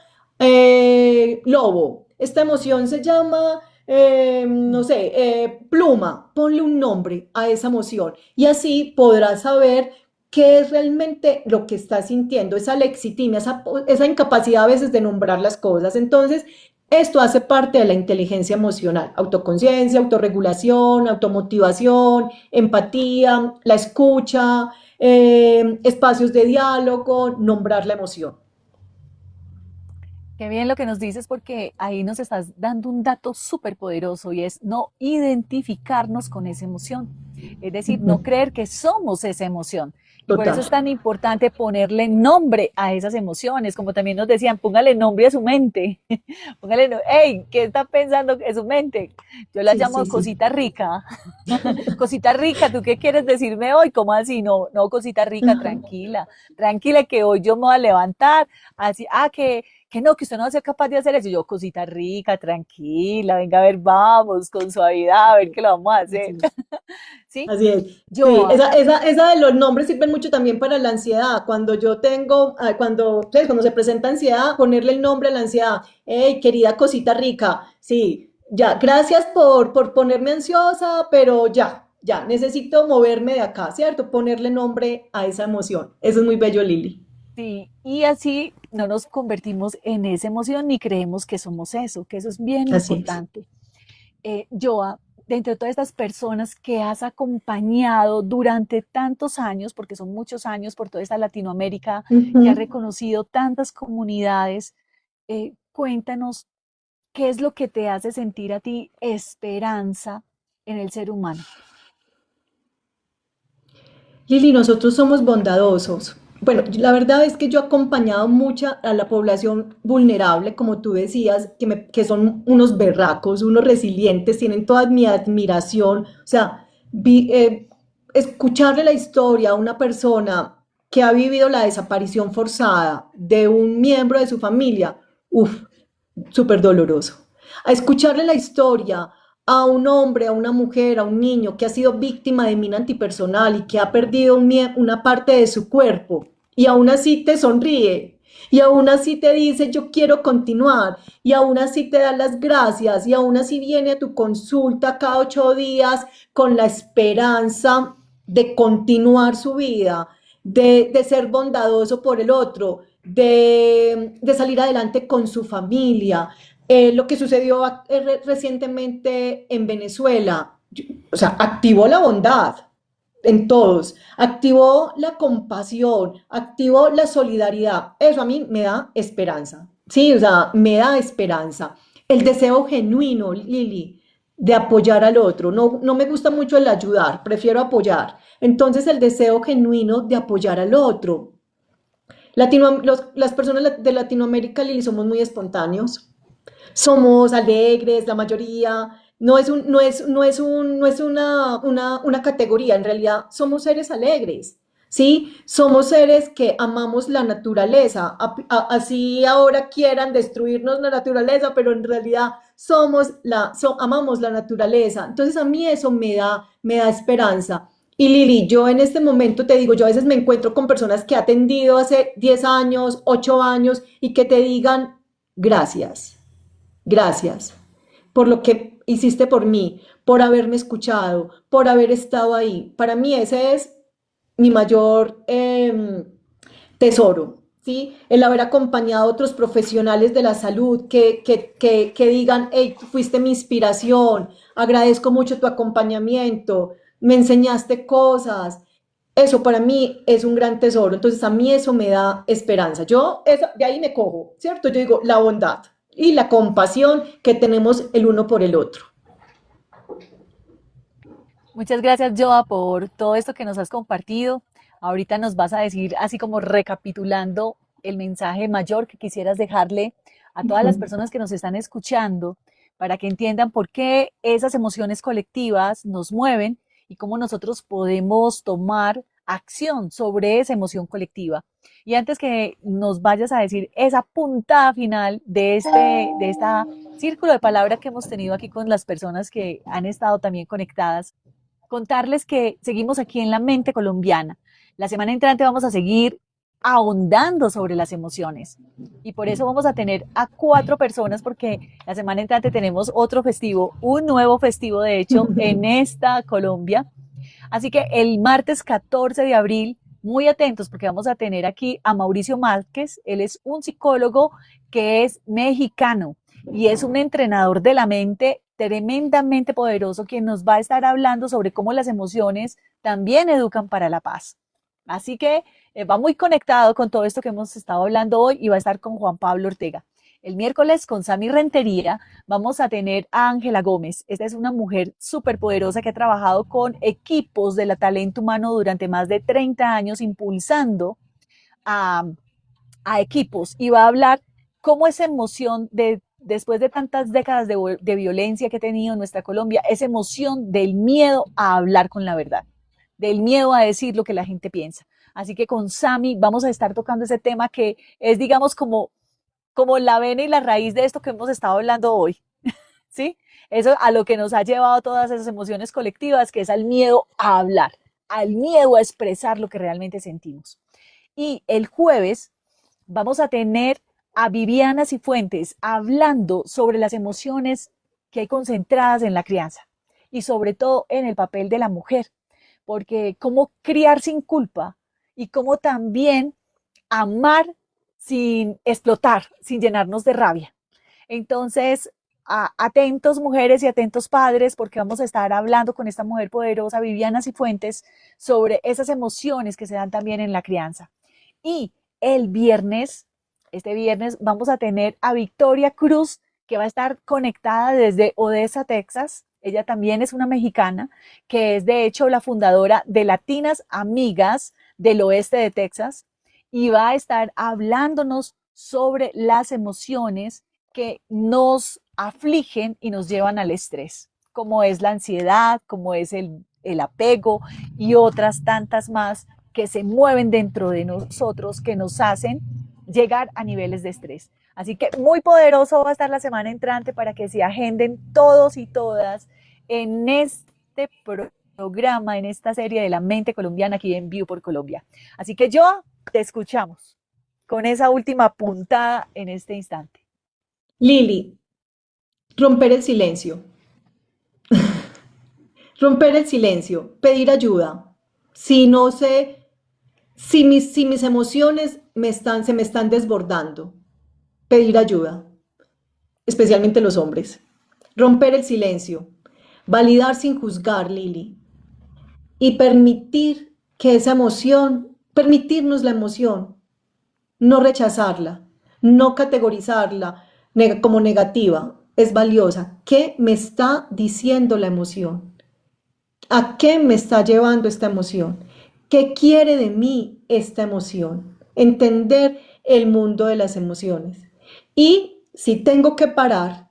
Speaker 2: lobo. Esta emoción se llama, no sé, pluma. Ponle un nombre a esa emoción y así podrás saber qué es realmente lo que estás sintiendo, esa lexitimia, esa incapacidad a veces de nombrar las cosas. Entonces, esto hace parte de la inteligencia emocional, autoconciencia, autorregulación, automotivación, empatía, la escucha, espacios de diálogo, nombrar la emoción.
Speaker 1: Qué bien lo que nos dices porque ahí nos estás dando un dato súper poderoso y es no identificarnos con esa emoción. Es decir, no creer que somos esa emoción. Y por eso
Speaker 2: Total.
Speaker 1: es tan importante ponerle nombre a esas emociones, como también nos decían, póngale nombre a su mente. Póngale, hey, ¿qué está pensando en su mente? Yo la
Speaker 2: Sí,
Speaker 1: llamo
Speaker 2: sí, sí.
Speaker 1: cosita rica. Cosita rica, ¿tú qué quieres decirme hoy? ¿Cómo así? No, no, cosita rica,
Speaker 2: Ajá.
Speaker 1: tranquila, tranquila que hoy yo me voy a levantar, así, que no, que usted no va a ser capaz de hacer eso. Yo, cosita rica, tranquila, venga a ver, vamos, con suavidad, a ver qué lo vamos a hacer.
Speaker 2: Así es.
Speaker 1: ¿Sí?
Speaker 2: Así es. Sí,
Speaker 1: Yo,
Speaker 2: esa de los nombres sirven mucho también para la ansiedad. Cuando yo tengo, ¿sabes? Cuando se presenta ansiedad, ponerle el nombre a la ansiedad. Hey, querida cosita rica. Sí, ya, gracias por ponerme ansiosa, pero ya. ya, necesito moverme de acá, ¿cierto? Ponerle nombre a esa emoción. Eso es muy bello, Lili.
Speaker 1: Sí, y así no nos convertimos en esa emoción ni creemos que somos eso, que eso es bien
Speaker 2: Así es.
Speaker 1: importante. Joa, de entre todas estas personas que has acompañado durante tantos años, porque son muchos años por toda esta Latinoamérica, que ha
Speaker 2: Ujú.
Speaker 1: reconocido tantas comunidades, cuéntanos qué es lo que te hace sentir a ti esperanza en el ser humano.
Speaker 2: Lili, nosotros somos bondadosos. Bueno, la verdad es que yo he acompañado mucha a la población vulnerable, como tú decías, que son unos berracos, unos resilientes, tienen toda mi admiración. O sea, escucharle la historia a una persona que ha vivido la desaparición forzada de un miembro de su familia, uff, súper doloroso. A escucharle la historia a un hombre, a una mujer, a un niño que ha sido víctima de mina antipersonal y que ha perdido una parte de su cuerpo y aún así te sonríe y aún así te dice yo quiero continuar y aún así te da las gracias y aún así viene a tu consulta cada 8 días con la esperanza de continuar su vida, de ser bondadoso por el otro, de salir adelante con su familia. Lo que sucedió recientemente en Venezuela, o sea, activó la bondad en todos, activó la compasión, activó la solidaridad. Eso a mí me da esperanza, sí, o sea, me da esperanza. El deseo genuino, Lili, de apoyar al otro. No, no me gusta mucho el ayudar, prefiero apoyar. Entonces, el deseo genuino de apoyar al otro. Las personas de Latinoamérica, Lili, somos muy espontáneos, somos alegres, la mayoría. No es una categoría, en realidad somos seres alegres, ¿sí? Somos seres que amamos la naturaleza, así ahora quieran destruirnos la naturaleza, pero en realidad amamos la naturaleza. Entonces a mí eso me da esperanza. Y Lili, yo en este momento te digo, yo a veces me encuentro con personas que he atendido hace 10 años, 8 años y que te digan gracias. Gracias por lo que hiciste por mí, por haberme escuchado, por haber estado ahí. Para mí ese es mi mayor tesoro, ¿sí? El haber acompañado a otros profesionales de la salud que digan, hey, tú fuiste mi inspiración, agradezco mucho tu acompañamiento, me enseñaste cosas. Eso para mí es un gran tesoro. Entonces a mí eso me da esperanza. De ahí me cojo, ¿cierto? Yo digo la bondad y la compasión que tenemos el uno por el otro.
Speaker 1: Muchas gracias, Joa, por todo esto que nos has compartido. Ahorita nos vas a decir, así como recapitulando, el mensaje mayor que quisieras dejarle a todas las personas que nos están escuchando para que entiendan por qué esas emociones colectivas nos mueven y cómo nosotros podemos tomar acción sobre esa emoción colectiva. Y antes que nos vayas a decir esa puntada final de esta círculo de palabras que hemos tenido aquí con las personas que han estado también conectadas, contarles que seguimos aquí en la mente colombiana. La semana entrante vamos a seguir ahondando sobre las emociones. Y por eso vamos a tener a 4 personas, porque la semana entrante tenemos otro festivo, un nuevo festivo, de hecho, en esta Colombia. Así que el martes 14 de abril, muy atentos, porque vamos a tener aquí a Mauricio Márquez. Él es un psicólogo que es mexicano y es un entrenador de la mente tremendamente poderoso, quien nos va a estar hablando sobre cómo las emociones también educan para la paz. Así que va muy conectado con todo esto que hemos estado hablando hoy y va a estar con Juan Pablo Ortega. El miércoles con Sami Rentería vamos a tener a Ángela Gómez. Esta es una mujer súper poderosa que ha trabajado con equipos de la talento humano durante más de 30 años impulsando a, a equipos y va a hablar cómo esa emoción después de tantas décadas de violencia que ha tenido en nuestra Colombia, esa emoción del miedo a hablar con la verdad, del miedo a decir lo que la gente piensa. Así que con Sami vamos a estar tocando ese tema que es, digamos, como la vena y la raíz de esto que hemos estado hablando hoy, ¿sí? Eso a lo que nos ha llevado todas esas emociones colectivas, que es al miedo a hablar, al miedo a expresar lo que realmente sentimos. Y el jueves vamos a tener a Viviana Cifuentes hablando sobre las emociones que hay concentradas en la crianza. y sobre todo en el papel de la mujer, porque cómo criar sin culpa y cómo también amar sin explotar, sin llenarnos de rabia. Entonces, atentos mujeres y atentos padres, porque vamos a estar hablando con esta mujer poderosa, Viviana Cifuentes, sobre esas emociones que se dan también en la crianza. Y el viernes, este viernes, vamos a tener a Victoria Cruz, que va a estar conectada desde Odessa, Texas. Ella también es una mexicana, que es de hecho la fundadora de Latinas Amigas del Oeste de Texas, y va a estar hablándonos sobre las emociones que nos afligen y nos llevan al estrés, como es la ansiedad, como es el apego y otras tantas más que se mueven dentro de nosotros que nos hacen llegar a niveles de estrés. Así que muy poderoso va a estar la semana entrante para que se agenden todos y todas en este programa, en esta serie de la mente colombiana aquí en View por Colombia. Así que yo te escuchamos con esa última puntada en este instante.
Speaker 2: Lili, romper el silencio. Romper el silencio, pedir ayuda. Si no sé, si mis emociones se me están desbordando, pedir ayuda, especialmente los hombres. Romper el silencio, validar sin juzgar, Lili, y permitir que esa emoción, permitirnos la emoción, no rechazarla, no categorizarla como negativa, es valiosa. ¿Qué me está diciendo la emoción? ¿A qué me está llevando esta emoción? ¿Qué quiere de mí esta emoción? Entender el mundo de las emociones. Y si tengo que parar,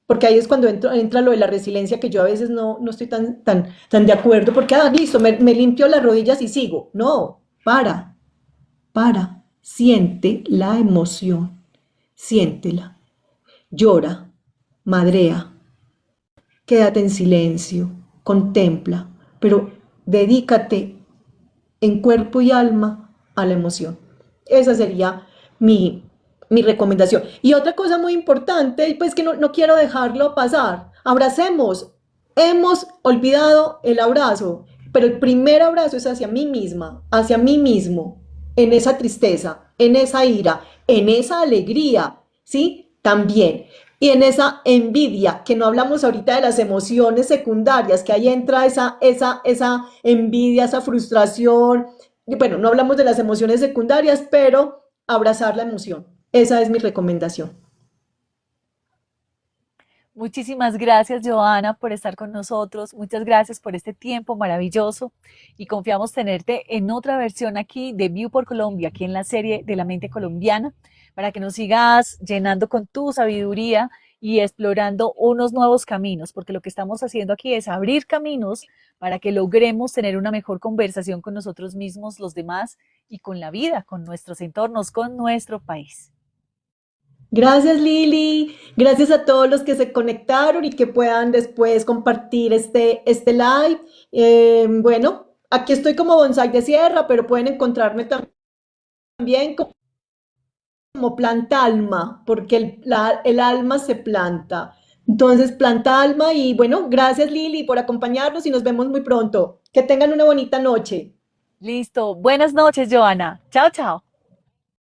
Speaker 2: porque ahí es cuando entra lo de la resiliencia, que yo a veces no estoy tan de acuerdo, porque, listo, me limpio las rodillas y sigo. No, para, siente la emoción, siéntela, llora, madrea, quédate en silencio, contempla, pero dedícate en cuerpo y alma a la emoción. Esa sería mi recomendación. Y otra cosa muy importante, pues que no quiero dejarlo pasar, abracemos. Hemos olvidado el abrazo, pero el primer abrazo es hacia mí misma, hacia mí mismo, en esa tristeza, en esa ira, en esa alegría, ¿sí? También. Y en esa envidia, que no hablamos ahorita de las emociones secundarias, que ahí entra esa envidia, esa frustración. Y bueno, no hablamos de las emociones secundarias, pero abrazar la emoción. Esa es mi recomendación.
Speaker 1: Muchísimas gracias, Joana, por estar con nosotros. Muchas gracias por este tiempo maravilloso y confiamos tenerte en otra versión aquí de View por Colombia, aquí en la serie de la mente colombiana, para que nos sigas llenando con tu sabiduría y explorando unos nuevos caminos, porque lo que estamos haciendo aquí es abrir caminos para que logremos tener una mejor conversación con nosotros mismos, los demás y con la vida, con nuestros entornos, con nuestro país.
Speaker 2: Gracias, Lili. Gracias a todos los que se conectaron y que puedan después compartir este live. Bueno, aquí estoy como bonsai de sierra, pero pueden encontrarme también como planta alma, porque el alma se planta. Entonces, planta alma y bueno, gracias, Lili, por acompañarnos y nos vemos muy pronto. Que tengan una bonita noche.
Speaker 1: Listo. Buenas noches, Joana. Chao, chao.